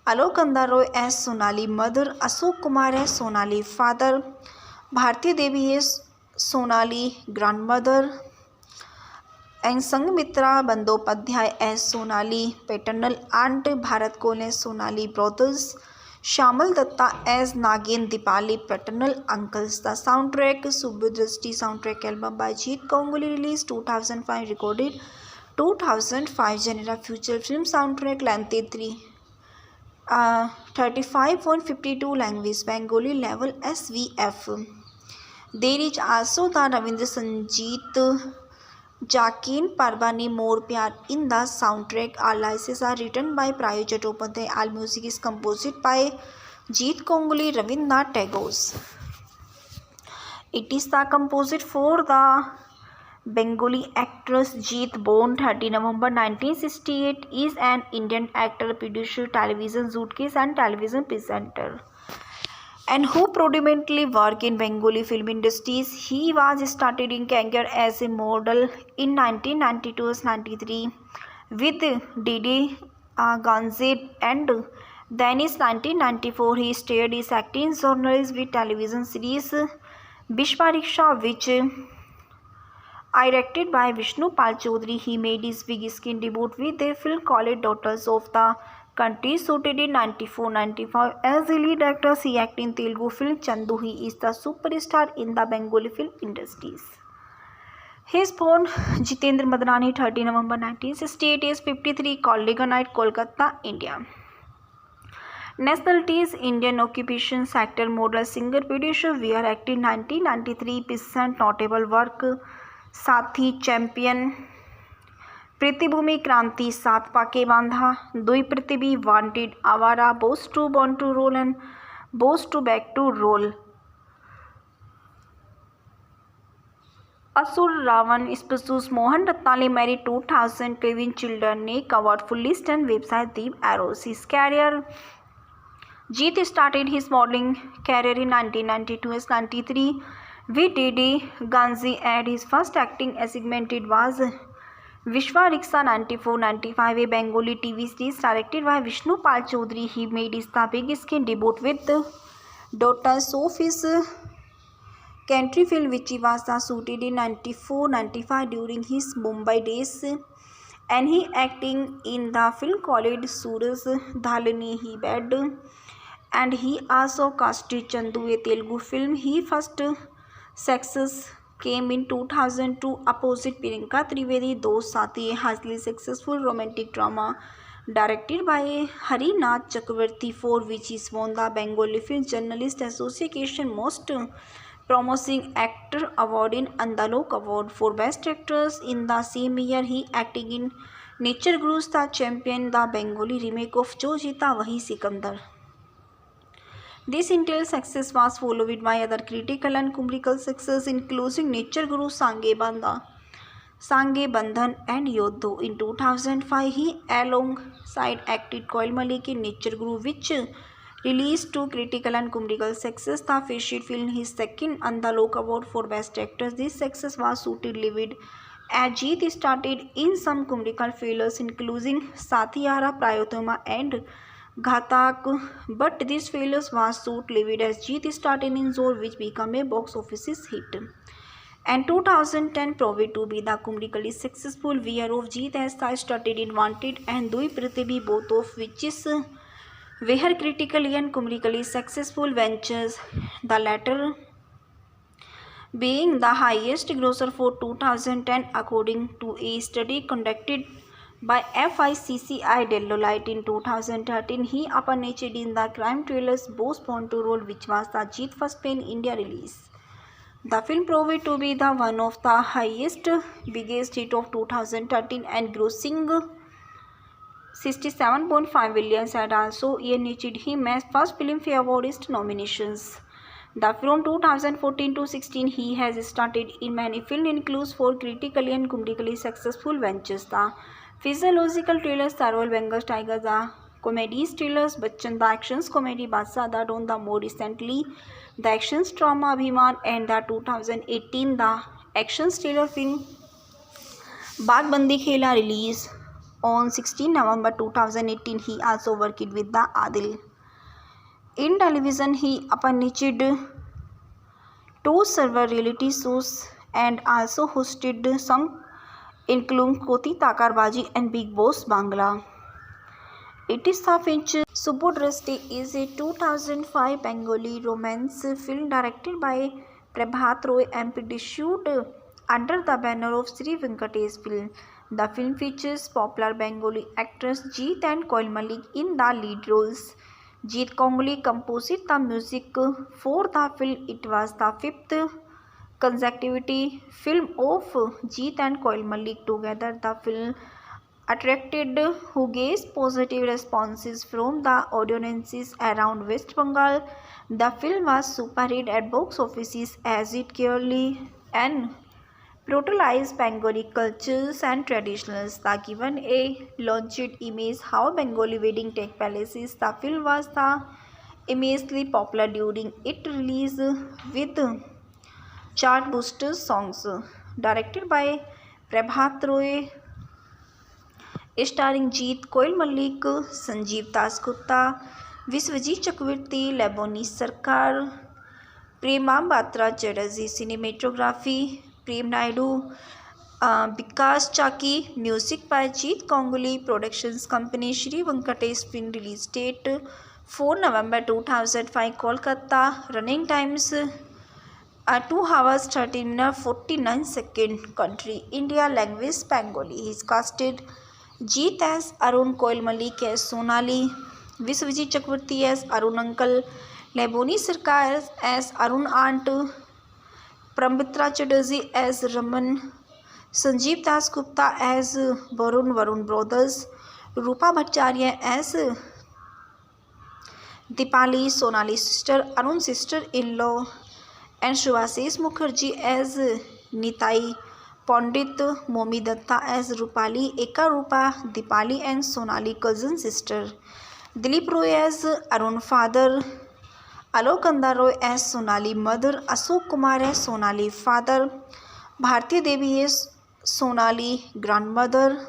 Alok Kanda Roy as Sonali mother, Ashok Kumar as Sonali father, Bharti Devi as Sonali grandmother, and Sanghmitra Bandyopadhyay as Sonali paternal aunt, Bharat Kohli as Sonali brothers, Shamal Datta as Nagin Dipali paternal uncles. The soundtrack, Subhadrashti soundtrack album by Jeet Ganguly, released 2005, recorded 2005, genre feature film soundtrack, length 35.52 language, Bengali level SVF. There is also the Ravindra Sangeet Jakin Parvani More Pyar in the soundtrack. All lyrics are written by Prayo Chattopadhyay. All music is composed by Jeet Ganguly, Rabindranath Tagore. It is the composed for the Bengali actress Jeet, born 30 November 1968, is an Indian actor, producer, television suitcase and television presenter, and who predominantly work in Bengali film industries. He was started in career as a model in 1992-93 with Didi Ganze, and then in 1994 he started his acting journalist with television series Bishwa Riksha, which directed by Vishnu Pal Chaudhary. He made his big screen debut with a film called Daughters of the Country, shooted in 94-95 as a lead actor. He acted in Telugu film Chandu. He is the superstar in the Bengali film industries. He is born Jitendra Madnani, 30 November 1968, is 53, Kollega Night, Kolkata, India. Nationality is Indian. Occupation sector model, singer, producer. Wear acted 1993, present notable work Saathi, Champion, प्रतिभूमि, Kranti, Saat Pakke Bandha, Dui Prithvi, Wanted, Awara, Boss to born to rule and Boss two back to rule, Asur, Raavan, स्पसूस, Mohna Ratlani, married 2012 children, ने covered full list and website Deep Arrows. His career, Jeet started his modeling career in 1992-93 with Didi Ganze, and his first acting assignment was Vishwa Riksha 94-95, a Bengali TV series directed by Vishnu Pal Chaudhary. He made his big screen debut with Daughters of his country film, which was shooted in 94-95 during his Mumbai days, and he acting in the film called Suraj Dhalani Hi Bed, and he also casted Chandu, a Telugu film. He first success came in 2002 opposite Priyanka Trivedi, Dost Saathi, a highly successful romantic drama directed by Harinath Chakravarti, for which he won the Bengali Film Journalist Association Most Promising Actor Award in Andalok Award for Best Actress. In the same year, he acted in Nature Gurus the Champion, the Bengali remake of Jo Jeeta Wahi Sikandar. This intense success was followed by other critical and commercial success, including Nature Guru, Sange Bandhan and Yodho. In 2005, he alongside acted Koil Malik in Nature Guru, which released to critical and commercial success. The featured film his second Andalok Award for Best Actress. This success was short-lived as Jeet started in some commercial failures, including Sathiyara, Prayotama and Ghatak, but this failure was short-lived as Jeet started in Zor, which became a box office hit. And 2010 proved to be the commercially successful year of Jeet, as they started in Wanted and Dui Prithvi, both of which were critically and commercially successful ventures, the latter being the highest grosser for 2010 according to a study conducted by FICCI Deloitte in 2013. He appeared in the crime thrillers Boss Born to Roll, which was the Jeet first pan-India release. The film proved to be the one of the highest biggest hit of 2013 and grossing 67.5 billion, and also earned him as first Filmfare Award nominations. The from 2014 to 16 he has started in many films includes four critically and commercially successful ventures. The physiological thrillers Sarwal Bengal Tiger, the comedy thrillers Bachchan, the actions comedy Badshah, the Don, the more recently the actions drama Abhiman, and the 2018 the action thriller film Baag Bandi Khela released on 16 November 2018. He also worked with the Adil. In television, he appeared two several reality shows and also hosted some including Koti Takarbaji and Big Boss Bangla. It is the feature Subodrasti is a 2005 Bengali romance film directed by Prabhat Roy and produced under the banner of Sri Venkatesh Film. The film features popular Bengali actors Jeet and Koil Malik in the lead roles. Jeet Kongli composed the music for the film. It was the fifth consecutive film of Jeet and Koil Malik together. The film attracted huge positive responses from the audiences around West Bengal. The film was super hit at box offices as it clearly and brutalized Bengali cultures and traditions. The given a launched image how Bengali wedding take places. The film was the immensely popular during its release with chart booster songs. Directed by Prabhat Roy, starring Jeet, Koil Malik, Sanjeev Dasgupta, Viswajit Chakravarti, Leboni Sarkar, Prema Batra Chatterjee. Cinematography Prem Naidu, Vikas Chaki. Music by Jeet Kongli. Productions Company Sri Venkatesh Film. Release date 4 November 2005 Kolkata. Running times 2 hours 13 minutes 49 seconds. Country India. Language Bengali. He is casted Jeet as Arun, Koil Malik as Sonali, Viswajit Chakravarti as Arun Uncle, Leboni Sarkar as Arun Aunt, Pramitra Chatterjee as Raman, Sanjeev Dasgupta as Varun Brothers, Rupa Bhattacharya as Dipali, Sonali sister, Arun sister-in-law, and Shubhashish Mukherjee as Nitai, Pandit Momi Datta as Rupali, Eka Rupa, Dipali and Sonali cousin sister, Dilip Roy as Arun father, Alok Kanda Roy as Sonali mother, Ashok Kumar as Sonali father, Bharti Devi as Sonali grandmother,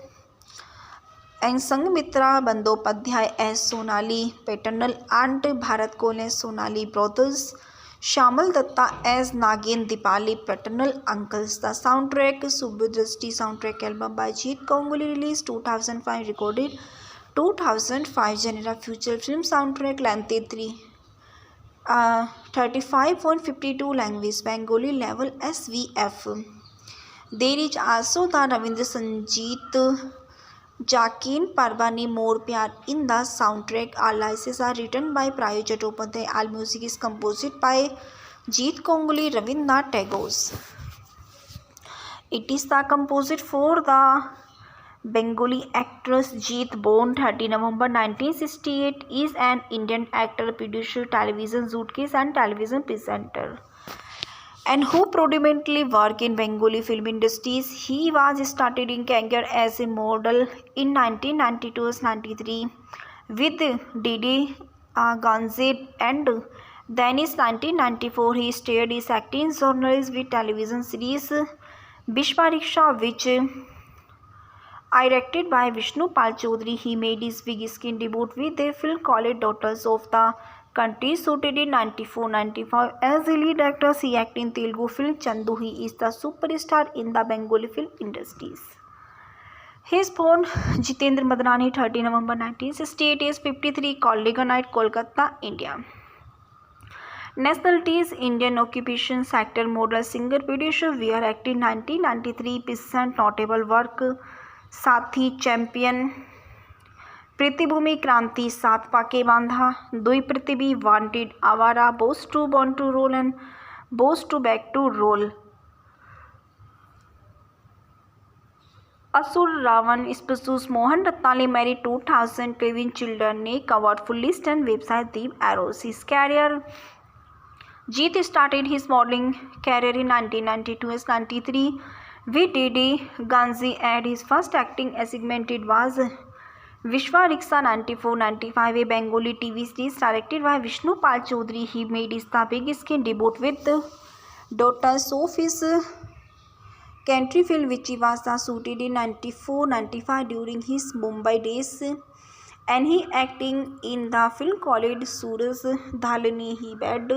and Sanghmitra Bandyopadhyay as Sonali paternal aunt, Bharat Kohli as Sonali brothers, Shamal Datta as Nagin Dipali paternal uncles. The soundtrack Subodrasti soundtrack album by Jeet Kongli released 2005 recorded 2005 genre feature film soundtrack length 35.52 language Bengali level SVF. There is also the Ravindra Sangeet Jakin Parbani More Pyar in the soundtrack. All lyrics are written by Prayo Chattopadhyay. All music is composed by Jeet Kongli, Rabindranath Tagore. It is the composed for the Bengali actress Jeet, born 30 November 1968, is an Indian actor, producer, television suitcase and television presenter, and who predominantly work in Bengali film industries. He was started in career as a model in 1992-93 with Didi Ganze, and then in 1994 he started his acting journalist with television series Bishwa Riksha, which directed by Vishnu Pal Chaudhary. He made his big screen debut with a film called Daughters of the Country, shooted in 94-95 as a lead actor. He acted in Telugu film Chandu. He is the superstar in the Bengali film industries. He is born Jitendra Madnani, 30 November 1968, is 53, Kollega Night, Kolkata, India. Nationality is Indian. Occupation sector model, singer, producer. Wear acted 1993. Present notable work Saathi, Champion, प्रतिभूमि, Kranti, Saat Pakke Bandha, Dui Prithvi, Wanted, Awara, Boss to born to rule and Boss two back to rule, Asur, Raavan, स्पसूस, Mohna Ratlani, married 2000, 12 children, Nick award full list and website Deep Arrows. His career Jeet started his modeling career in 1992 as 93 with Didi Ganzi, and his first acting assignment was Vishwa Riksha 94-95, a Bengali TV series directed by Vishnu Pal Chaudhary. He made his big screen debut with Daughters of his country film, which was shooted in 94-95 during his Mumbai days, and he acting in the film called Suraj Dhalani Hi Bed,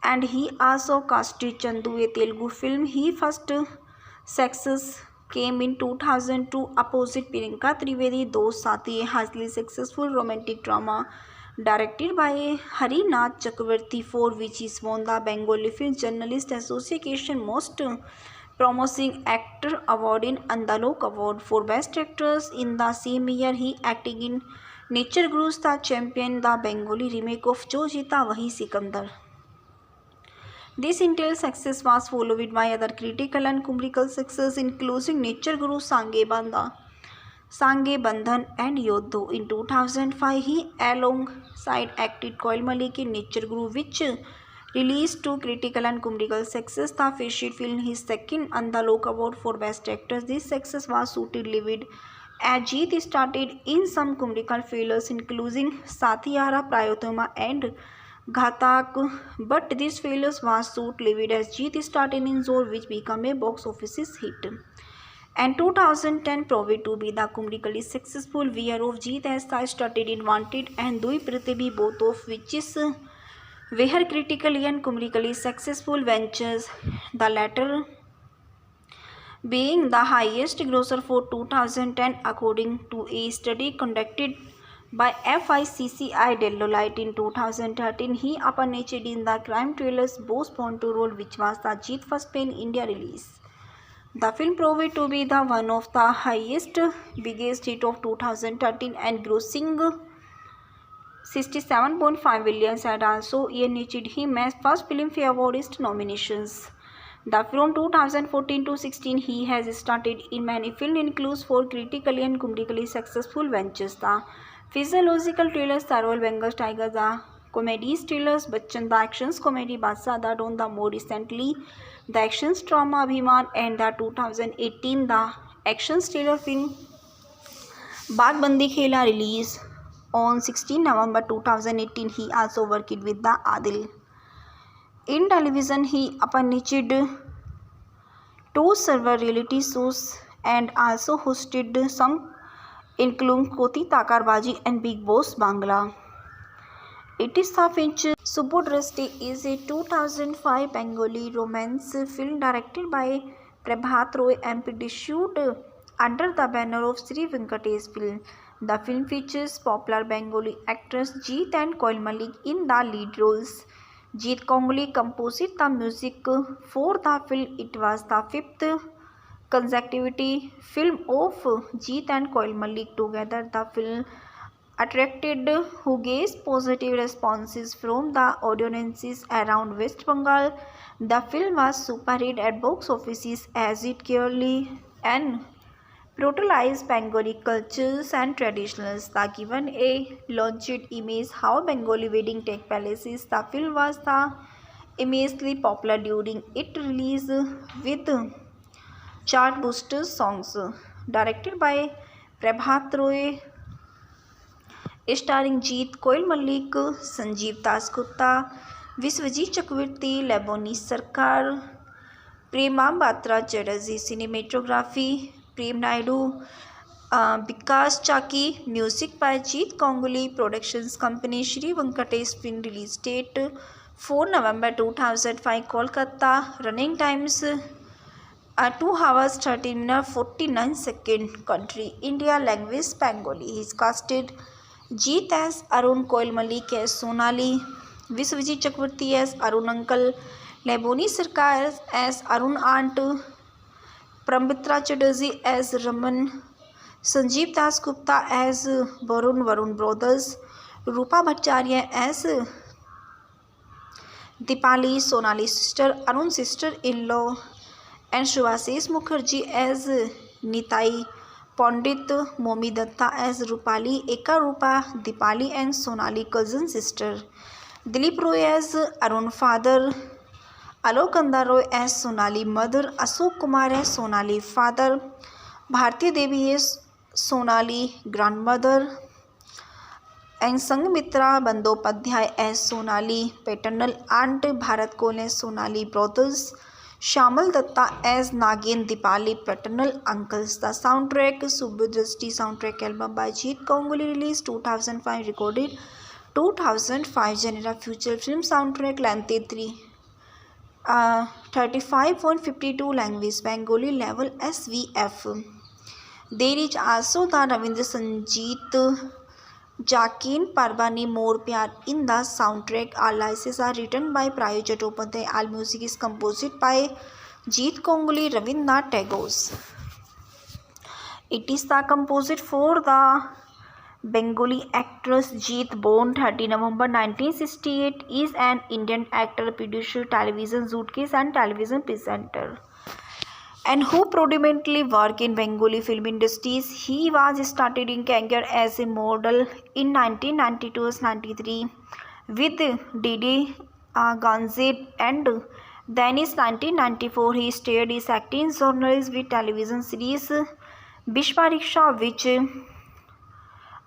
and he also casted Chandu, a Telugu film. His first success came in 2002 opposite Priyanka Trivedi, Dost Saathi, a highly successful romantic drama directed by Harinath Chakravarti, for which he won the Bengali Film Journalist Association Most Promising Actor Award in Andalok Award for Best Actress. In the same year, he acting in Nature Gurus the Champion, the Bengali remake of Jo Jeeta Wahi Sikandar. This intense success was followed by other critical and commercial success, including Nature Guru, Sange Bandhan and Yodho. In 2005, he alongside acted Koil Malik in Nature Guru, which released to critical and commercial success. The featured film his second Andalok Award for Best Actor. This success was suitably with as Jeet started in some commercial failures, including Sathiara Prayotama and Ghatak, but this failure was short-lived as Jeet started in Zor, which became a box office hit. And 2010 proved to be the commercially successful year of Jeet as they started in Wanted and Dui Prithvi, both of which were critically and commercially successful ventures, the latter being the highest grosser for 2010 according to a study conducted by FICCI Deloitte. In 2013, he appeared in the crime thrillers Boss Ponto role, which was the Jeet's first pan-India release. The film proved to be the one of the biggest hit of 2013 and grossing 67.5 million, and also earned him as first Filmfare Awardist nominations. From 2014 to 16, he has started in many films, includes four critically and commercially successful ventures: the physiological thrillers Sarwal Bengal Tiger, the comedy thrillers Bachchan, the actions comedy Badshah, the Don, the more recently the actions drama Abhiman, and the 2018 the action thriller film Baag Bandi Khela, released on 16 November 2018. He also worked with the Adil. In television, he appeared two several reality shows and also hosted some including Koti Takarbaji and Big Boss Bangla. It is the Finch Subodrasti is a 2005 Bengali romance film directed by Prabhat Roy and produced under the banner of Sri Venkatesh Film. The film features popular Bengali actors Jeet and Koil Malik in the lead roles. Jeet Kongali composed the music for the film. It was the fifth consecutive film of Jeet and Koil Malik together. The film attracted huge positive responses from the audiences around West Bengal. The film was super hit at box offices as it clearly and brutalized Bengali cultures and traditions. The given a launched image how Bengali wedding take places. The film was the immensely popular during its release with chart booster songs. Directed by Prabhat Roy, starring Jeet, Koil Malik, Sanjeev Dasgupta, Vishwajit Chakravarti, Leboni Sarkar, Prema Batra Chatterjee. Cinematography Prem Naidu, Vikas Chaki. Music by Jeet Kongali. Productions Company Sri Venkatesh Film. Release date 4 November 2005, Kolkata. Running times 2 hours 13 minutes 49 seconds. Country India. Language Bengali. He is casted Jeet as Arun, Koil Malik as Sonali, Vishwajit Chakravarti as Arun uncle, Leboni Sarkar as Arun aunt, Prambitra Chatterjee as Raman, Sanjeev Dasgupta as Varun brothers, Rupa Bhattacharya as Dipali, Sonali sister, Arun sister-in-law, and Shubhashish Mukherjee as Nitai, Pandit Momi Datta as Rupali, Eka Rupa, Dipali and Sonali cousin sister. Dilip Roy as Arun, father. Alokanda Roy as Sonali, mother. Ashok Kumar as Sonali, father. Bharti Devi as Sonali, grandmother. And Sanghmitra Bandyopadhyay as Sonali, paternal aunt. Bharat Kohli as Sonali, brothers. Shamal Datta as Nagin Dipali, paternal uncles. The soundtrack, Subhadrashti soundtrack album by Jeet Ganguly, released 2005, recorded 2005. Genre feature film soundtrack, length 35.52 language, Bengali level SVF. There is also the Ravindra Sangeet Jakin Parvani More Pyar in the soundtrack. All lyrics are written by Prayo Chattopadhyay. All music is composed by Jeet Ganguly, Rabindranath Tagore. It is the composed for the Bengali actress Jeet, born 30 November 1968, is an Indian actor, producer, television suitcase and television presenter, and who predominantly work in Bengali film industries. He was started in career as a model in 1992-93 with Didi Ganze, and then in 1994 he started his acting journalist with television series Vishwariksha, which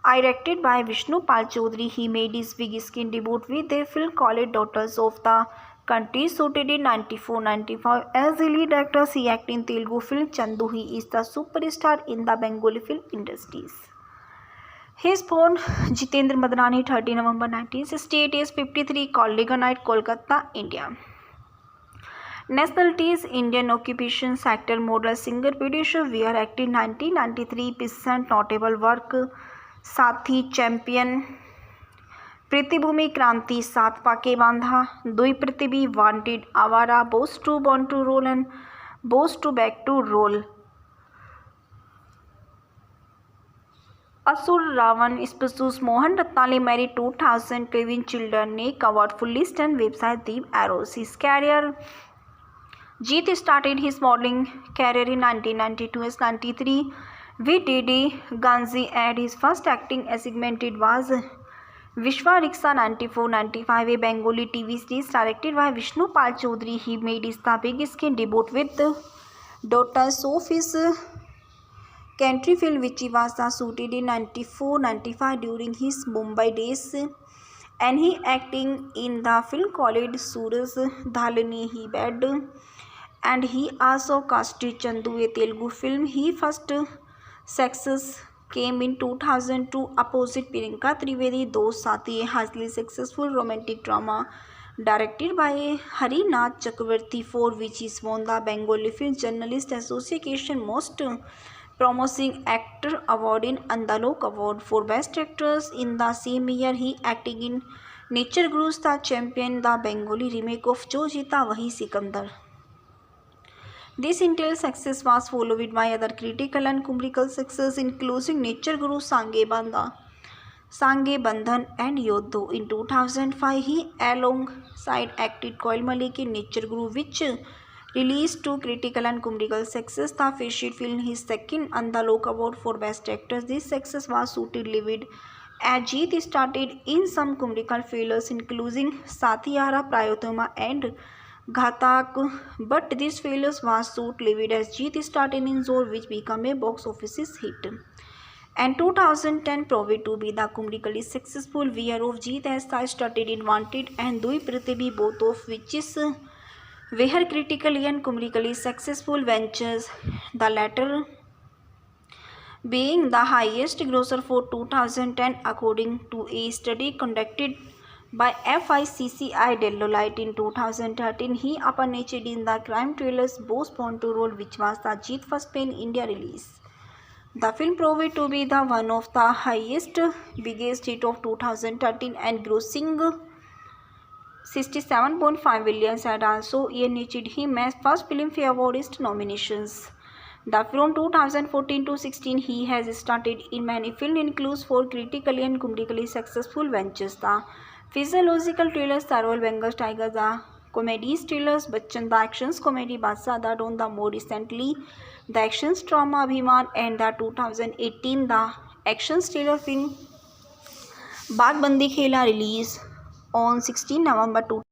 directed by Vishnu Pal Chaudhary. He made his big screen debut with a film called Daughters of the Country, shooted in 94-95. As a lead actor, he acted in Telugu film Chandu. He is the superstar in the Bengali film industries. He is born Jitendra Madnani, 30 November 1968, age 53, Kolleganite, Kolkata, India. Nationality is Indian. Occupation, actor, model, singer, producer. We are active 1993. Present notable work: Saathi, Champion, पृथ्वीभूमि, क्रांति, सात पाके बांधा, दुई पृथ्वी, Wanted, Awara, Boss to born to rule and Boss two back to rule, Asur, Raavan, स्पसूस, Mohna Ratlani, married, 2000, living children, नेक award, full list and website, Deep arrows. His career: Jeet started his modeling career in 1992-93 with Didi Ganze, and his first acting assignment was Vishwariksha 94-95, a Bengali TV series directed by Vishnu Pal Chaudhary. He made his big screen debut with Daughters of his country film, which was shooted in 94-95 during his Mumbai days, and he acting in the film called Suraj Dhalani Hi Bed, and he also casted Chandu, a Telugu film. His first success came in 2002 opposite Priyanka Trivedi, Dost Saathi, a highly successful romantic drama directed by Harinath Chakravarti, for which he won the Bengali Film Journalist Association Most Promising Actor Award in Andalok Award for Best Actress. In the same year, he acted in Nature Guru's The Champion, the Bengali remake of Jo Jeeta Wahi Sikandar. This intense success was followed by other critical and commercial success, including Nature Guru, Sange Bandhan and Yodho. In 2005, he alongside acted Koil Malik in Nature Guru, which released to critical and commercial success. The featured film his second Andalok Award for Best Actor. This success was short-lived, as Jeet started in some commercial failures, including Sathiara, Prayotama and Ghatak, but this failure was short-lived as Jeet started in Zor, which became a box office hit. And 2010 proved to be the commercially successful year of Jeet, as I started in Wanted and Dui Prithvi, both of which were critically and commercially successful ventures, the latter being the highest grosser for 2010 according to a study conducted by FICCI Deloitte in 2013. He appeared in the crime thrillers Boss Born to Roll, which was the Jeet first pan-India release. The film proved to be the one of the highest biggest hit of 2013 and grossing 67.5 billion, and also earned him as first Filmfare Awardist nominations. From 2014 to 16, he has started in many films, includes four critically and commercially successful ventures: the physiological thrillers Sarwal Bengal Tiger, the comedy thrillers Bachchan, the actions comedy Badshah, the Don, the more recently the actions drama Abhiman, and the 2018 the actions thriller film Bagbandi Khela release. on 16 November 2000.